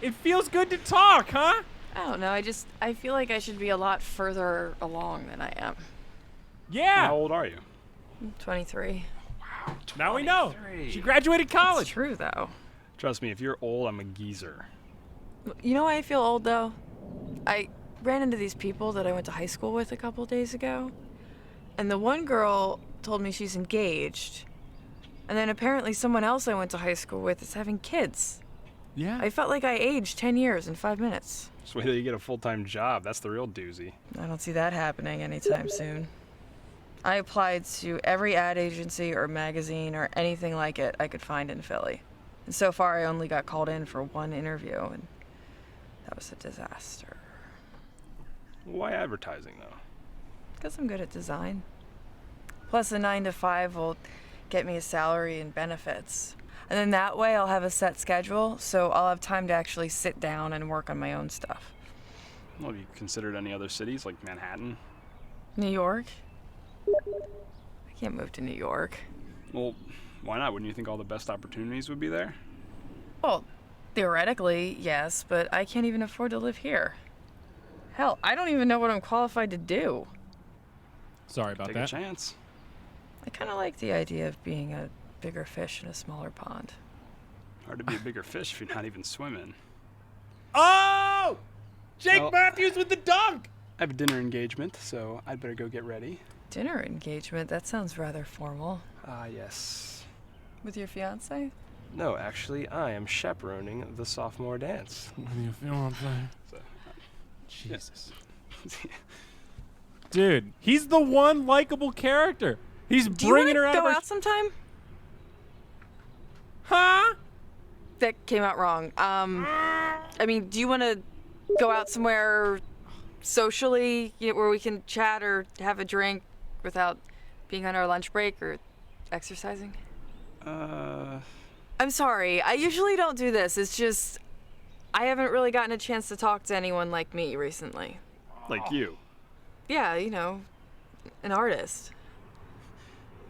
It feels good to talk, huh? I don't know, I feel like I should be a lot further along than I am. Yeah. How old are you? I'm 23. Wow. Now we know. She graduated college. It's true, though. Trust me, if you're old, I'm a geezer. You know why I feel old, though? I ran into these people that I went to high school with a couple days ago, and the one girl told me she's engaged, and then apparently someone else I went to high school with is having kids. Yeah. I felt like I aged 10 years in 5 minutes. Just wait till you get a full-time job. That's the real doozy. I don't see that happening anytime soon. I applied to every ad agency or magazine or anything like it I could find in Philly. And so far, I only got called in for one interview, and that was a disaster. Why advertising, though? Because I'm good at design. Plus, a 9 to 5 will get me a salary and benefits. And then that way, I'll have a set schedule, so I'll have time to actually sit down and work on my own stuff. Well, have you considered any other cities, like Manhattan? New York? I can't move to New York. Well, why not? Wouldn't you think all the best opportunities would be there? Well, theoretically, yes, but I can't even afford to live here. Hell, I don't even know what I'm qualified to do. Sorry about Take that. a chance. I kind of like the idea of being a bigger fish in a smaller pond. Hard to be a bigger fish if you're not even swimming. Oh! Jake Well- Matthews with the dunk! I have a dinner engagement, so I'd better go get ready. Dinner engagement? That sounds rather formal. Yes. With your fiance? No, actually, I am chaperoning the sophomore dance. With your fiance? Jesus. Dude, he's the one likable character. He's bringing her out Do of you her... want to go out sometime? Huh? That came out wrong. I mean, do you want to go out somewhere socially, where we can chat or have a drink without being on our lunch break or exercising? I'm sorry. I usually don't do this. It's just I haven't really gotten a chance to talk to anyone like me recently. Like you. Yeah, you know, an artist.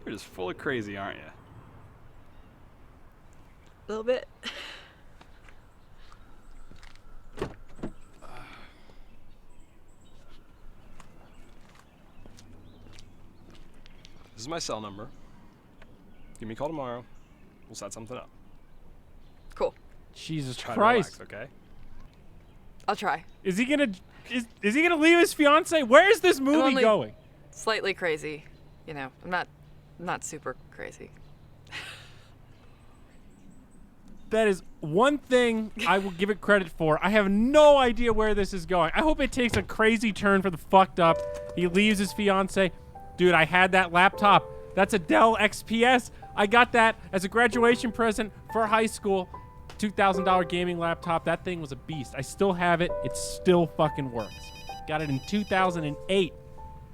You're just full of crazy, aren't you? A little bit. This is my cell number. Give me a call tomorrow. We'll set something up. Cool. Jesus Try to Christ. relax, okay? I'll try. Is he gonna leave his fiance? Where is this I'm movie only going? Slightly crazy. You know, I'm not super crazy. That is one thing I will give it credit for. I have no idea where this is going. I hope it takes a crazy turn for the fucked up. He leaves his fiance. Dude, I had that laptop. That's a Dell XPS. I got that as a graduation present for high school. $2,000 gaming laptop. That thing was a beast. I still have it. It still fucking works. Got it in 2008.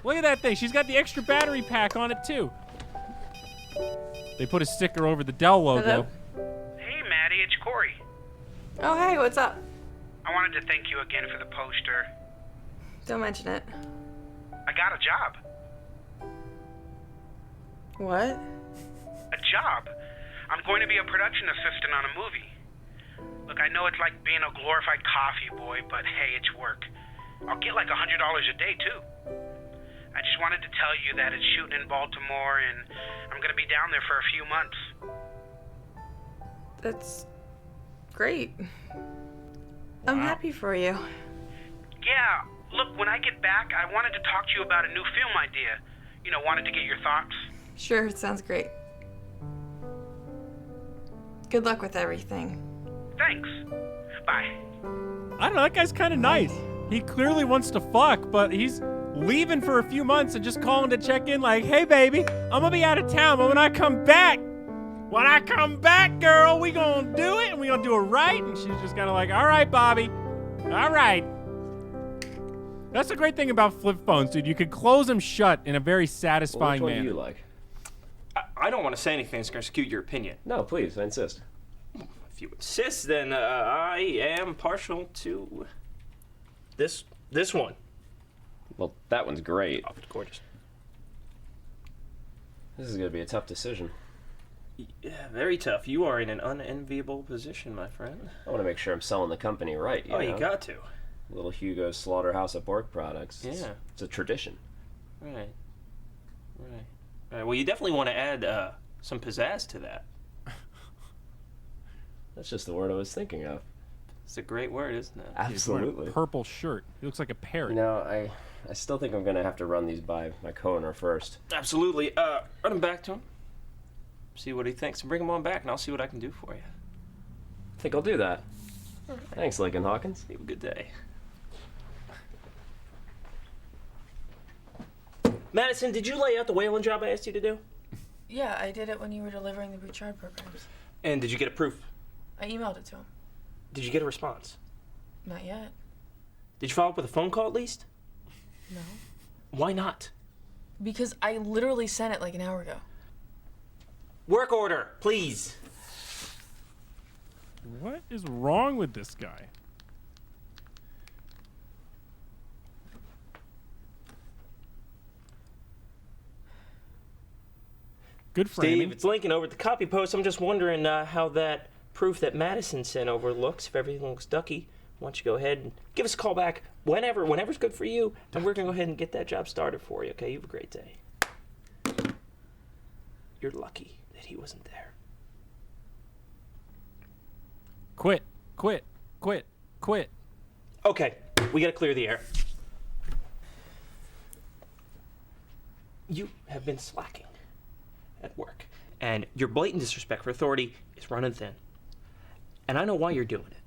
Look at that thing. She's got the extra battery pack on it too. They put a sticker over the Dell logo. Hello? Hey, Maddie, it's Corey. Oh, hey, what's up? I wanted to thank you again for the poster. Don't mention it. I got a job. What? A job. I'm going to be a production assistant on a movie. Look, I know it's like being a glorified coffee boy, but hey, it's work. I'll get like $100 a day, too. I just wanted to tell you that it's shooting in Baltimore, and I'm going to be down there for a few months. That's great. I'm happy for you. Yeah, look, when I get back, I wanted to talk to you about a new film idea. You know, wanted to get your thoughts. Sure, it sounds great. Good luck with everything. Thanks. Bye. I don't know, that guy's kind of nice. He clearly wants to fuck, but he's leaving for a few months and just calling to check in like, hey, baby, I'm gonna be out of town, but when I come back, girl, we gonna do it, and we gonna do it right. And she's just kind of like, all right, Bobby, all right. That's the great thing about flip phones, dude. You could close them shut in a very satisfying Which one manner. do you like? I don't want to say anything that's going to skew your opinion. No, please, I insist. If you insist, then I am partial to this one. Well, that one's great. Oh, it's gorgeous. This is going to be a tough decision. Yeah, very tough. You are in an unenviable position, my friend. I want to make sure I'm selling the company right. You know? You got to. Little Hugo's Slaughterhouse of Pork Products. Yeah. It's a tradition. Right. Well, you definitely want to add some pizzazz to that. That's just the word I was thinking of. It's a great word, isn't it? He's wearing Absolutely. a purple shirt. He looks like a parrot. You know, I still think I'm going to have to run these by my co-owner first. Absolutely. Run him back to him. See what he thinks, and bring him on back, and I'll see what I can do for you. I think I'll do that. Thanks, Lincoln Hawkins. Have a good day. Madison, did you lay out the whaling job I asked you to do? Yeah, I did it when you were delivering the pre-charted programs. And did you get a proof? I emailed it to him. Did you get a response? Not yet. Did you follow up with a phone call at least? No. Why not? Because I literally sent it like an hour ago. Work order, please. What is wrong with this guy? Good framing. Steve, it's Lincoln over at the copy post. I'm just wondering how that proof that Madison sent over looks. If everything looks ducky, why don't you go ahead and give us a call back whenever's good for you, and we're going to go ahead and get that job started for you, okay? You have a great day. You're lucky that he wasn't there. Quit. Quit. Quit. Quit. Okay, we got to clear the air. You have been slacking at work, and your blatant disrespect for authority is running thin. And I know why you're doing it,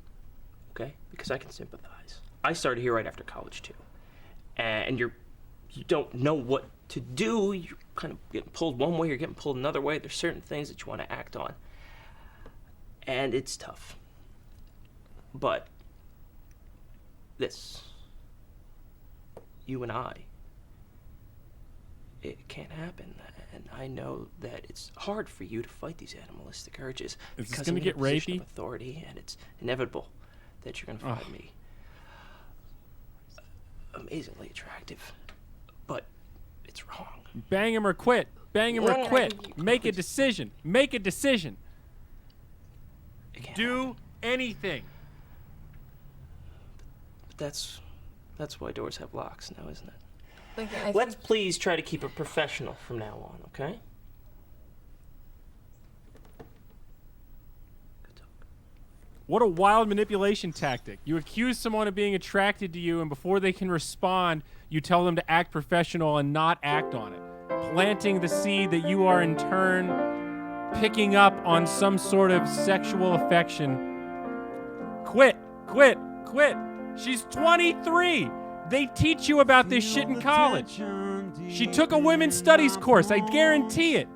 okay? Because I can sympathize. I started here right after college, too. And you don't know what to do. You're kind of getting pulled one way, you're getting pulled another way. There's certain things that you want to act on. And it's tough. But this, you and I, it can't happen. And I know that it's hard for you to fight these animalistic urges. Is this because gonna I'm in get a position rapey? of authority, and it's inevitable that you're gonna find me amazingly attractive. But it's wrong. Bang him or quit. Bang him or No, quit. Make a decision. Make a decision. Do anything. But that's why doors have locks now, isn't it? Lincoln, Let's please try to keep it professional from now on, okay? What a wild manipulation tactic. You accuse someone of being attracted to you, and before they can respond, you tell them to act professional and not act on it. Planting the seed that you are in turn picking up on some sort of sexual affection. Quit. Quit. Quit. She's 23. They teach you about this shit in college. She took a women's studies course, I guarantee it.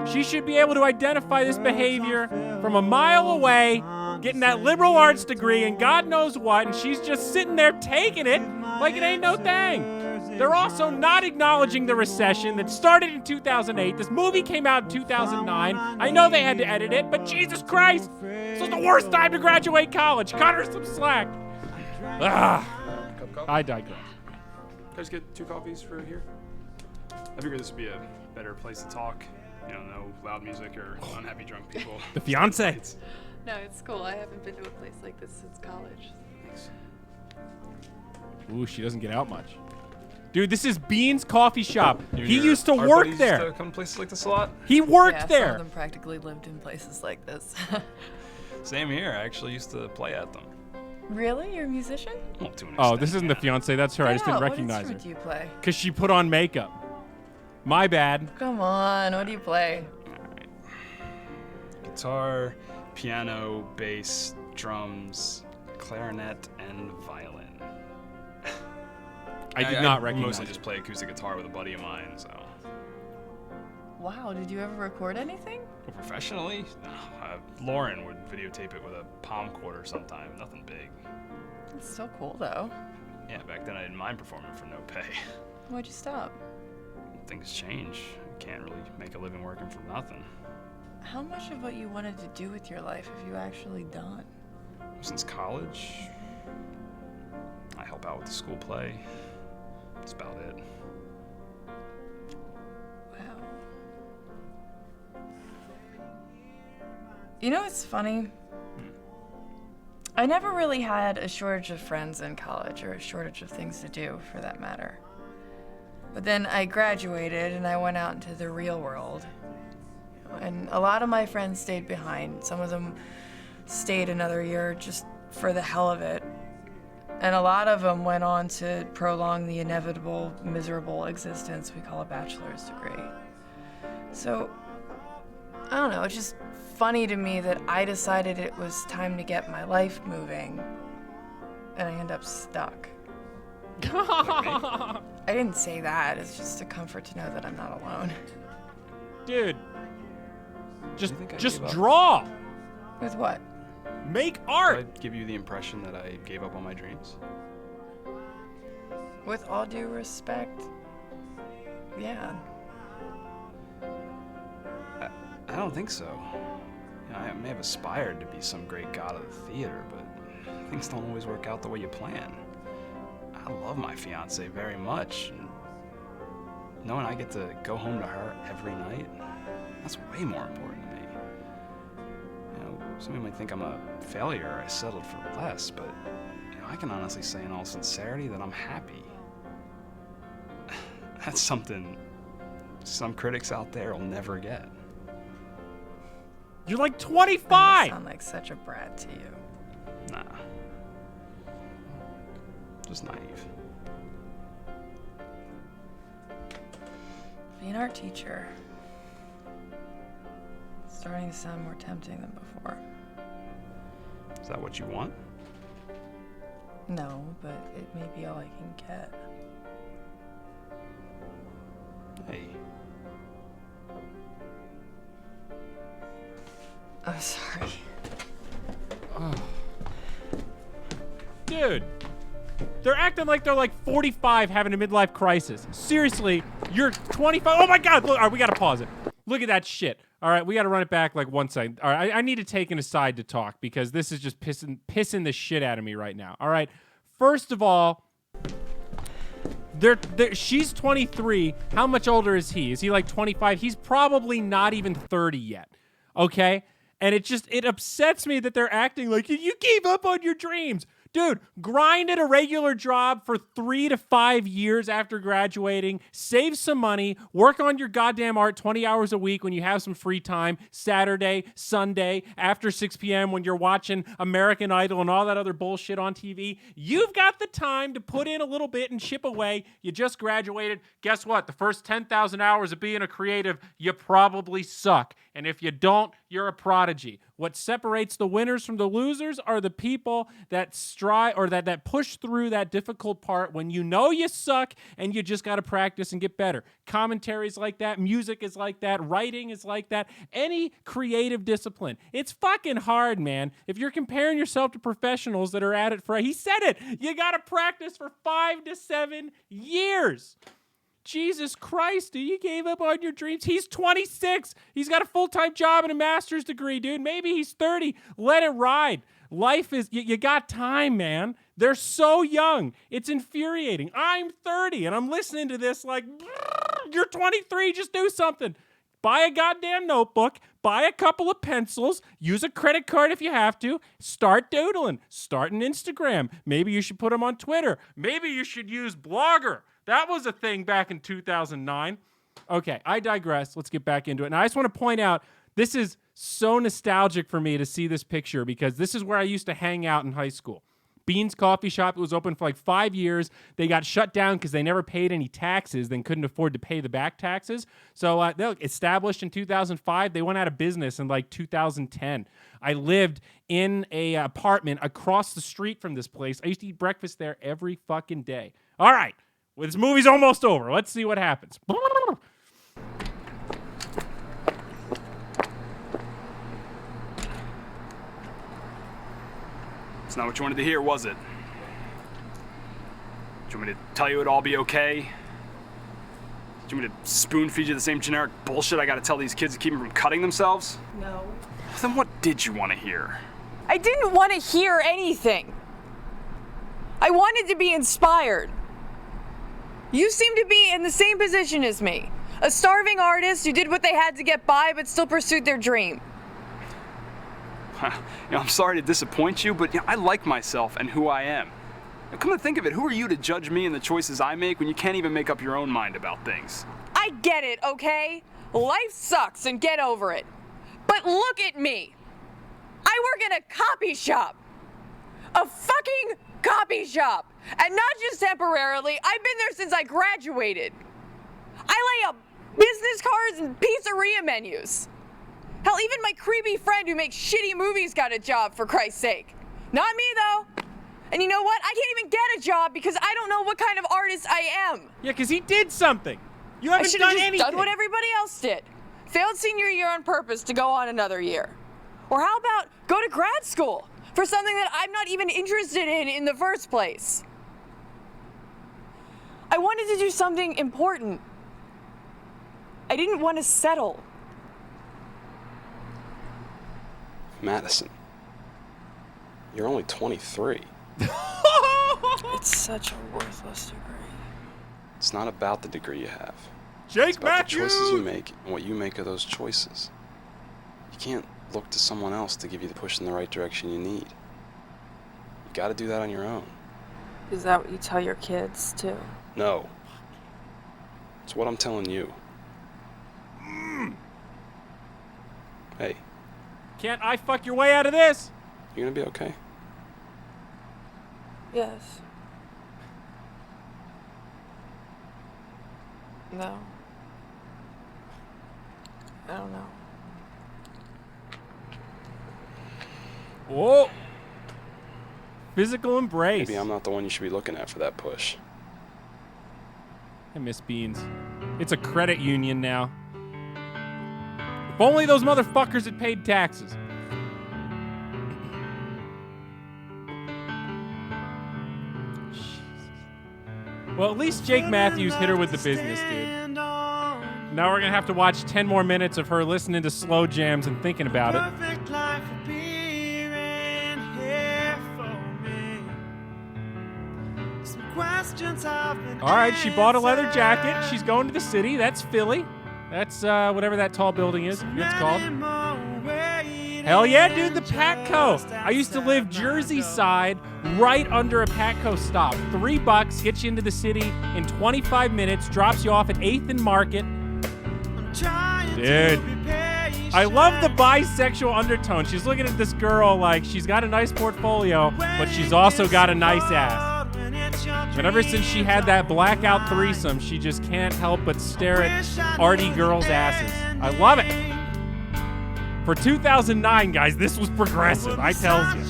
She should be able to identify this behavior from a mile away, getting that liberal arts degree and God knows what, and she's just sitting there taking it like it ain't no thing. They're also not acknowledging the recession that started in 2008. This movie came out in 2009. I know they had to edit it, but Jesus Christ, this was the worst time to graduate college. Cut her some slack. I digress. Can I just get 2 coffees for here? I figured this would be a better place to talk. You know, no loud music or unhappy drunk people. The fiance. No, it's cool. I haven't been to a place like this since college. Thanks. Ooh, she doesn't get out much. Dude, this is Bean's coffee shop. He Our used to work buddies there. used to come to places like this a lot. He worked Yeah, there. Some of them practically lived in places like this. Same here. I actually used to play at them. Really? You're a musician? Well, to an Oh, extent, this isn't the fiance. That's her. I just didn't recognize What her. instrument do you play? Because she put on makeup. My bad. Come on, what do you play? Guitar, piano, bass, drums, clarinet, and violin. I did not recognize mostly it. just play acoustic guitar with a buddy of mine, so. Wow, did you ever record anything? Well, professionally? Lauren would videotape it with a palm quarter sometime. Nothing big. It's so cool, though. Yeah, back then I didn't mind performing for no pay. Why'd you stop? Things change. You can't really make a living working for nothing. How much of what you wanted to do with your life have you actually done? Since college, I help out with the school play. That's about it. Wow. You know what's funny? I never really had a shortage of friends in college, or a shortage of things to do, for that matter. But then I graduated and I went out into the real world. And a lot of my friends stayed behind. Some of them stayed another year just for the hell of it. And a lot of them went on to prolong the inevitable, miserable existence we call a bachelor's degree. So, I don't know, it's just funny to me that I decided it was time to get my life moving, and I end up stuck. I didn't say that. It's just a comfort to know that I'm not alone. Dude, just draw. With what? Make art. Did I give you the impression that I gave up on my dreams? With all due respect, yeah. I don't think so. You know, I may have aspired to be some great god of the theater, but things don't always work out the way you plan. I love my fiance very much, and knowing I get to go home to her every night, that's way more important to me. You know, some people might think I'm a failure or I settled for less, but you know, I can honestly say in all sincerity that I'm happy. That's something some critics out there will never get. You're like 25! You sound like such a brat to you. Nah. Just naive. Being an art teacher, it's starting to sound more tempting than before. Is that what you want? No, but it may be all I can get. Hey. I'm sorry. Dude, they're acting like they're like 45 having a midlife crisis. Seriously, you're 25. Oh my God, look, all right, we gotta pause it. Look at that shit. All right, we gotta run it back like 1 second. All right, I need to take an aside to talk because this is just pissing the shit out of me right now. All right, first of all, she's 23. How much older is he? Is he like 25? He's probably not even 30 yet. Okay? And it upsets me that they're acting like you gave up on your dreams. Dude, grind at a regular job for 3 to 5 years after graduating, save some money, work on your goddamn art 20 hours a week when you have some free time, Saturday, Sunday, after 6 p.m. when you're watching American Idol and all that other bullshit on TV. You've got the time to put in a little bit and chip away. You just graduated. Guess what? The first 10,000 hours of being a creative, you probably suck. And if you don't, you're a prodigy. What separates the winners from the losers are the people that strive or that push through that difficult part when you know you suck and you just got to practice and get better. Commentary is like that. Music is like that. Writing is like that. Any creative discipline. It's fucking hard, man. If you're comparing yourself to professionals that are at it he said it. You got to practice for 5 to 7 years. Jesus Christ, dude, you gave up on your dreams. He's 26. He's got a full-time job and a master's degree, dude. Maybe he's 30. Let it ride. Life is, you got time, man. They're so young. It's infuriating. I'm 30, and I'm listening to this like, you're 23, just do something. Buy a goddamn notebook. Buy a couple of pencils. Use a credit card if you have to. Start doodling. Start an Instagram. Maybe you should put them on Twitter. Maybe you should use Blogger. That was a thing back in 2009. Okay, I digress. Let's get back into it. And I just want to point out, this is so nostalgic for me to see this picture because this is where I used to hang out in high school. Beans Coffee Shop. It was open for like 5 years. They got shut down because they never paid any taxes. They couldn't afford to pay the back taxes. So they were established in 2005. They went out of business in like 2010. I lived in a apartment across the street from this place. I used to eat breakfast there every fucking day. All right. Well, this movie's almost over. Let's see what happens. It's not what you wanted to hear, was it? Do you want me to tell you it'll all be okay? Do you want me to spoon feed you the same generic bullshit I gotta tell these kids to keep them from cutting themselves? No. Then what did you want to hear? I didn't want to hear anything. I wanted to be inspired. You seem to be in the same position as me. A starving artist who did what they had to get by but still pursued their dream. I'm sorry to disappoint you, but I like myself and who I am. Now, come to think of it, who are you to judge me and the choices I make when you can't even make up your own mind about things? I get it, okay? Life sucks and get over it. But look at me. I work in a copy shop. A fucking copy shop. And not just temporarily, I've been there since I graduated. I lay up business cards and pizzeria menus. Hell, even my creepy friend who makes shitty movies got a job, for Christ's sake. Not me, though. And you know what? I can't even get a job because I don't know what kind of artist I am. Yeah, because he did something. You I haven't should have done just anything. done what everybody else did. Failed senior year on purpose to go on another year. Or how about go to grad school for something that I'm not even interested in the first place? I wanted to do something important. I didn't want to settle. Madison, you're only 23. It's such a worthless degree. It's not about the degree you have. Jake It's about the Matthews! choices you make and what you make of those choices. You can't look to someone else to give you the push in the right direction you need. You gotta do that on your own. Is that what you tell your kids, too? No. It's what I'm telling you. Hey, Can't I fuck your way out of this? you're gonna be okay. Yes. No. I don't know. Whoa. Physical embrace. Maybe I'm not the one you should be looking at for that push. I miss Beans. It's a credit union now. If only those motherfuckers had paid taxes. Well, at least Jake Matthews hit her with the business, dude. Now we're gonna have to watch 10 more minutes of her listening to slow jams and thinking about it. All right, she bought a leather jacket. She's going to the city. That's Philly. That's whatever that tall building is. It's called. Hell yeah, dude, the Patco. I used to live Jersey side, right under a Patco stop. $3 gets you into the city in 25 minutes, drops you off at 8th and Market. Dude, I love the bisexual undertone. She's looking at this girl like she's got a nice portfolio, but she's also got a nice ass. But ever since she had that blackout threesome, she just can't help but stare at arty girls' asses. I love it. For 2009, guys, this was progressive, I tells you.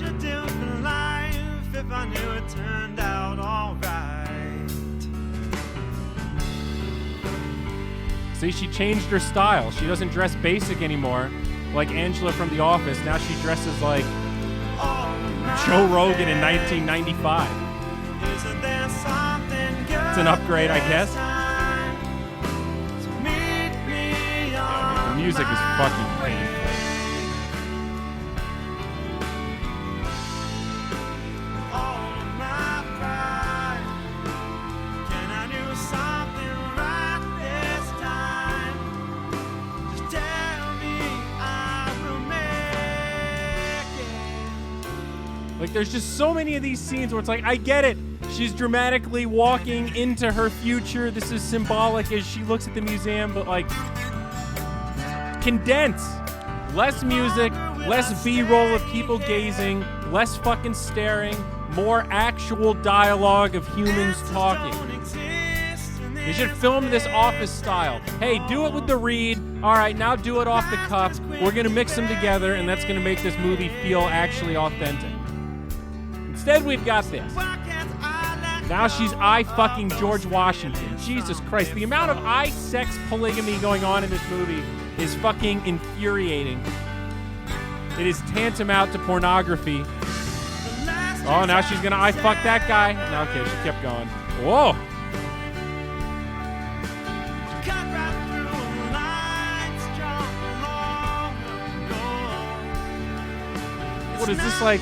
See, she changed her style. She doesn't dress basic anymore, like Angela from The Office. Now she dresses like Joe Rogan in 1995. It's an upgrade, I guess. The music is fucking painful. Like, there's just so many of these scenes where it's like, I get it. She's dramatically walking into her future. This is symbolic as she looks at the museum, but like, condense. Less music, less B-roll of people gazing, less fucking staring, more actual dialogue of humans talking. You should film this Office style. Hey, do it with the read. All right, now do it off the cuff. We're gonna mix them together, and that's gonna make this movie feel actually authentic. Instead, we've got this. Now she's fucking George Washington. Jesus Christ. The amount of sex polygamy going on in this movie is fucking infuriating. It is tantamount to pornography. Oh, now she's gonna fuck that guy. No, okay, she kept going. Whoa. What is this like?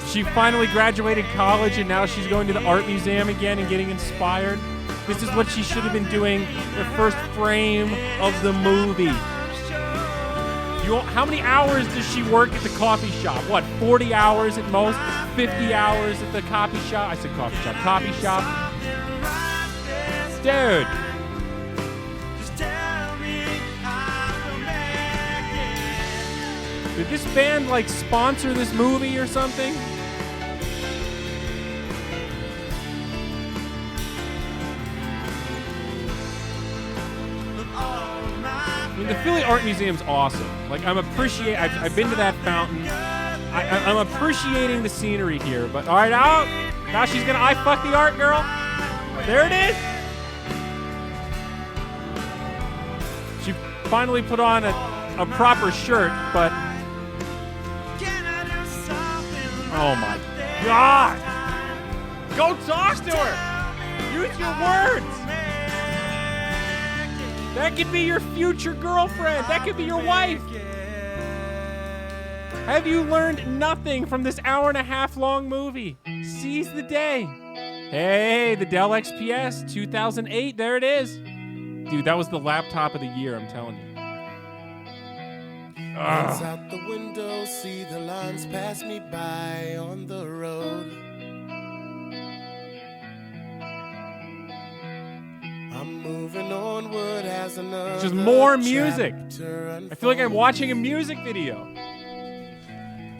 She finally graduated college and now she's going to the art museum again and getting inspired. This is what she should have been doing the first frame of the movie. How many hours does she work at the coffee shop? What, 40 hours at most? 50 hours at the coffee shop? I said coffee shop. Coffee shop. Dude. Did this band like sponsor this movie or something? I mean, the Philly Art Museum's awesome. Like, I've been to that fountain. I'm appreciating the scenery here, but all right, out. Now she's gonna I fuck the art girl. There it is. She finally put on a proper shirt, but oh my God! Go talk to her. Use your words. That could be your future girlfriend. That could be your wife. Have you learned nothing from this hour-and-a-half long movie? Seize the day. Hey, the Dell XPS 2008. There it is. Dude, that was the laptop of the year, I'm telling you. Glance out the window, see the lines pass me by on the road. I'm moving onward as another Just more music. chapter I feel like I'm watching a music video.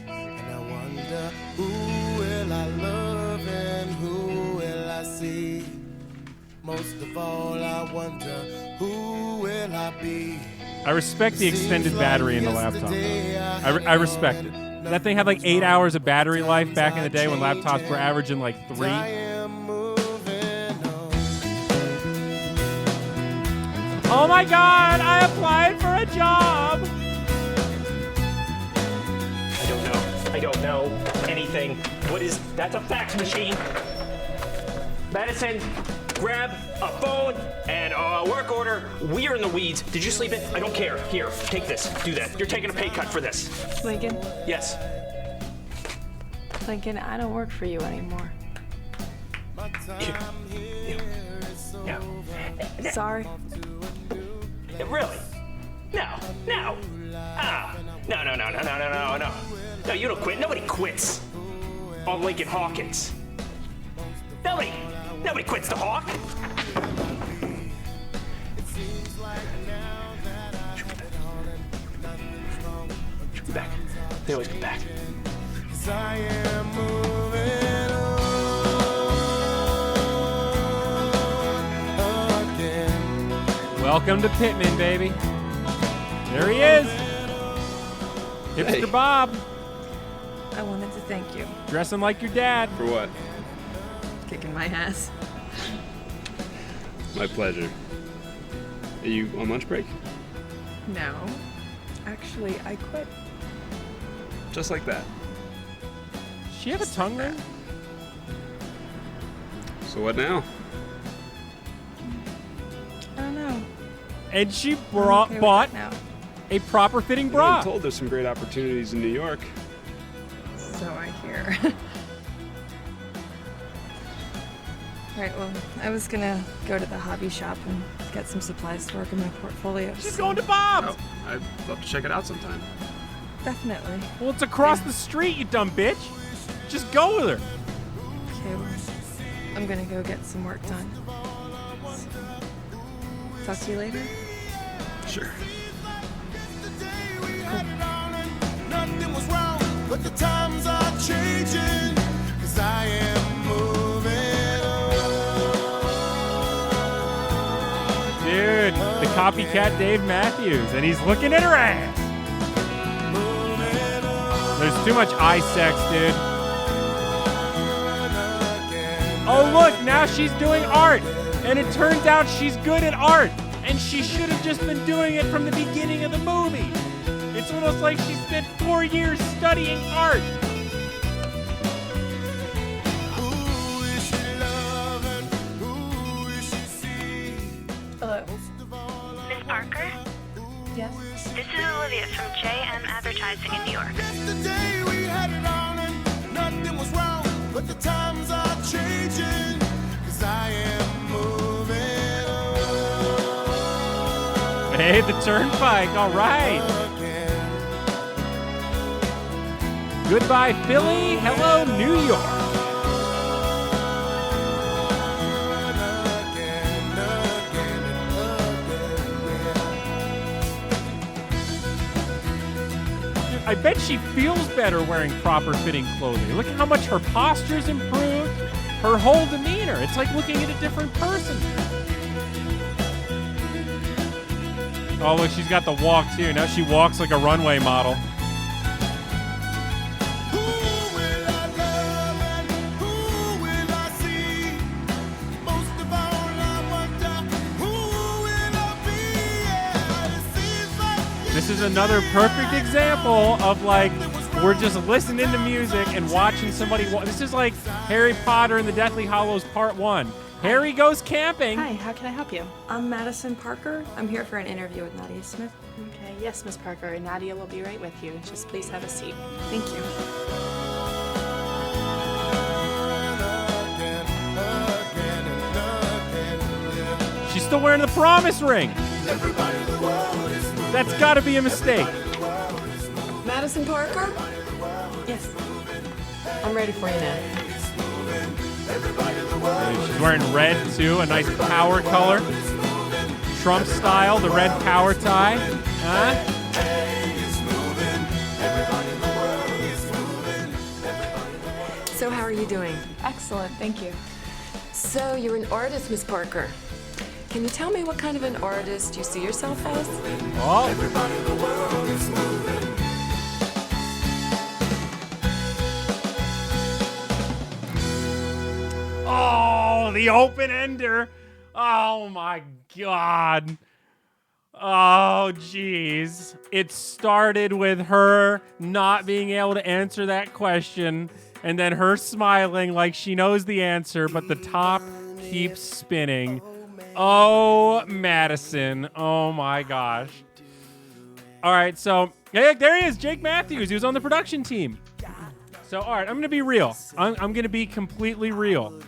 And I wonder, who will I love and who will I see? Most of all, I wonder, who will I be? I respect the extended battery in the laptop. I respect it. That thing had like 8 hours of battery life back in the day when laptops were averaging like 3. Oh my God, I applied for a job. I don't know anything. What is, that's a fax machine. Madison, grab a phone and a work order. We are in the weeds. Did you sleep it? I don't care. Here, take this. Do that. You're taking a pay cut for this. Lincoln, Yes. Lincoln, I don't work for you anymore. No. Sorry. Really? No. Ah. No. No, you don't quit. Nobody quits on Lincoln Hawkins. Nobody quits to Hawk. She'll be back. They always come back. I am moving on again. Welcome to Pittman, baby. There he is. Hipster Bob. I wanted to thank you. Dressing like your dad. For what? Kicking my ass. My pleasure. Are you on lunch break? No. Actually, I quit. Just like that. Does she have a tongue ring? So what now? I don't know. And she okay with bought that now. a proper fitting I'm bra. told there's some great opportunities in New York. So I hear. Right, well, I was gonna go to the hobby shop and get some supplies to work in my portfolio. She's going to Bob's. Oh, I'd love to check it out sometime. Definitely. Well, it's across the street, you dumb bitch. Just go with her. Okay, well, I'm gonna go get some work done. Talk to you later? Sure. Nothing was wrong, but the times are changing. 'Cause I am moving on. Dude, the copycat Dave Matthews, and he's looking at her ass. There's too much eye sex, dude. Oh, look, now she's doing art. And it turns out she's good at art. And she should have just been doing it from the beginning of the movie. It's almost like she spent 4 years studying art. Hello. Miss Parker? Yes? This is Olivia from JM Advertising in New York. Yesterday we had it on and nothing was wrong, but the times are changing. 'Cause I am moving on. Hey, the turnpike, all right. Goodbye, Philly. Hello, New York. I bet she feels better wearing proper fitting clothing. Look at how much her posture's improved, her whole demeanor. It's like looking at a different person. Oh, look, she's got the walk too. Now she walks like a runway model. Who will I love and who will This is another perfect example of like we're just listening to music and watching somebody. This is like Harry Potter and the Deathly Hallows Part 1. Harry goes camping. Hi, how can I help you? I'm Madison Parker. I'm here for an interview with Nadia Smith. Okay, yes, Miss Parker. Nadia will be right with you. Just please have a seat. Thank you. She's still wearing the promise ring. That's got to be a mistake. Madison Parker? Yes. I'm ready for you now. She's wearing red too, a nice power color. Trump style, the red power tie. Huh? So how are you doing? Excellent, thank you. So you're an artist, Miss Parker. Can you tell me what kind of an artist you see yourself as? Oh. Oh, the open ender. Oh my God. Oh, jeez. It started with her not being able to answer that question, and then her smiling like she knows the answer, but the top keeps spinning. Oh, Madison. Oh my gosh. All right, so hey, there he is, Jake Matthews. He was on the production team. So, all right, I'm going to be real. I'm going to be completely real.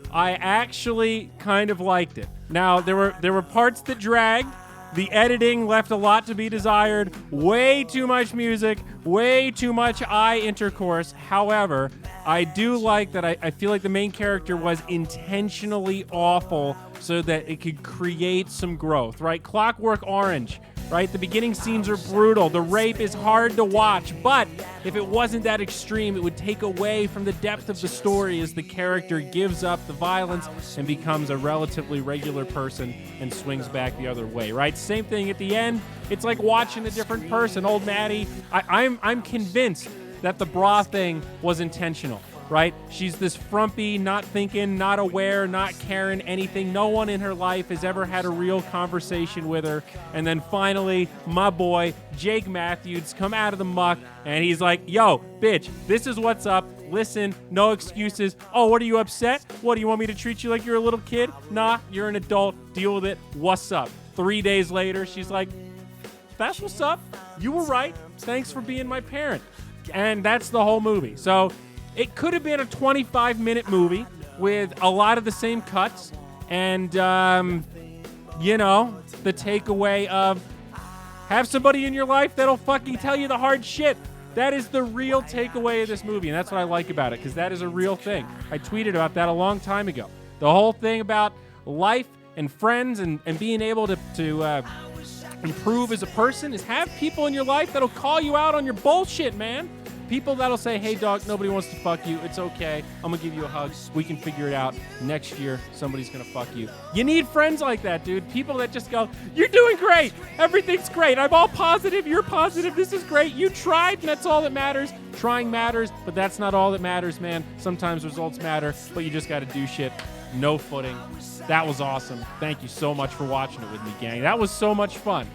I actually kind of liked it. Now, there were parts that dragged. The editing left a lot to be desired. Way too much music, way too much eye intercourse. However, I do like that I feel like the main character was intentionally awful so that it could create some growth, right? Clockwork Orange, right? The beginning scenes are brutal. The rape is hard to watch, but if it wasn't that extreme, it would take away from the depth of the story as the character gives up the violence and becomes a relatively regular person and swings back the other way, right? Same thing at the end. It's like watching a different person. Old Maddie, I'm convinced that the bra thing was intentional. Right? She's this frumpy, not thinking, not aware, not caring anything. No one in her life has ever had a real conversation with her. And then finally, my boy, Jake Matthews, come out of the muck, and he's like, yo, bitch, this is what's up. Listen, no excuses. Oh, what are you upset? What, do you want me to treat you like you're a little kid? Nah, you're an adult. Deal with it. What's up? 3 days later, she's like, that's what's up. You were right. Thanks for being my parent. And that's the whole movie. So it could have been a 25-minute movie with a lot of the same cuts and, you know, the takeaway of have somebody in your life that'll fucking tell you the hard shit. That is the real takeaway of this movie, and that's what I like about it, because that is a real thing. I tweeted about that a long time ago. The whole thing about life and friends and being able to improve as a person is have people in your life that'll call you out on your bullshit, man. People that'll say, hey, dog, nobody wants to fuck you. It's okay. I'm going to give you a hug. We can figure it out. Next year, somebody's going to fuck you. You need friends like that, dude. People that just go, you're doing great. Everything's great. I'm all positive. You're positive. This is great. You tried, and that's all that matters. Trying matters, but that's not all that matters, man. Sometimes results matter, but you just got to do shit. No footing. That was awesome. Thank you so much for watching it with me, gang. That was so much fun.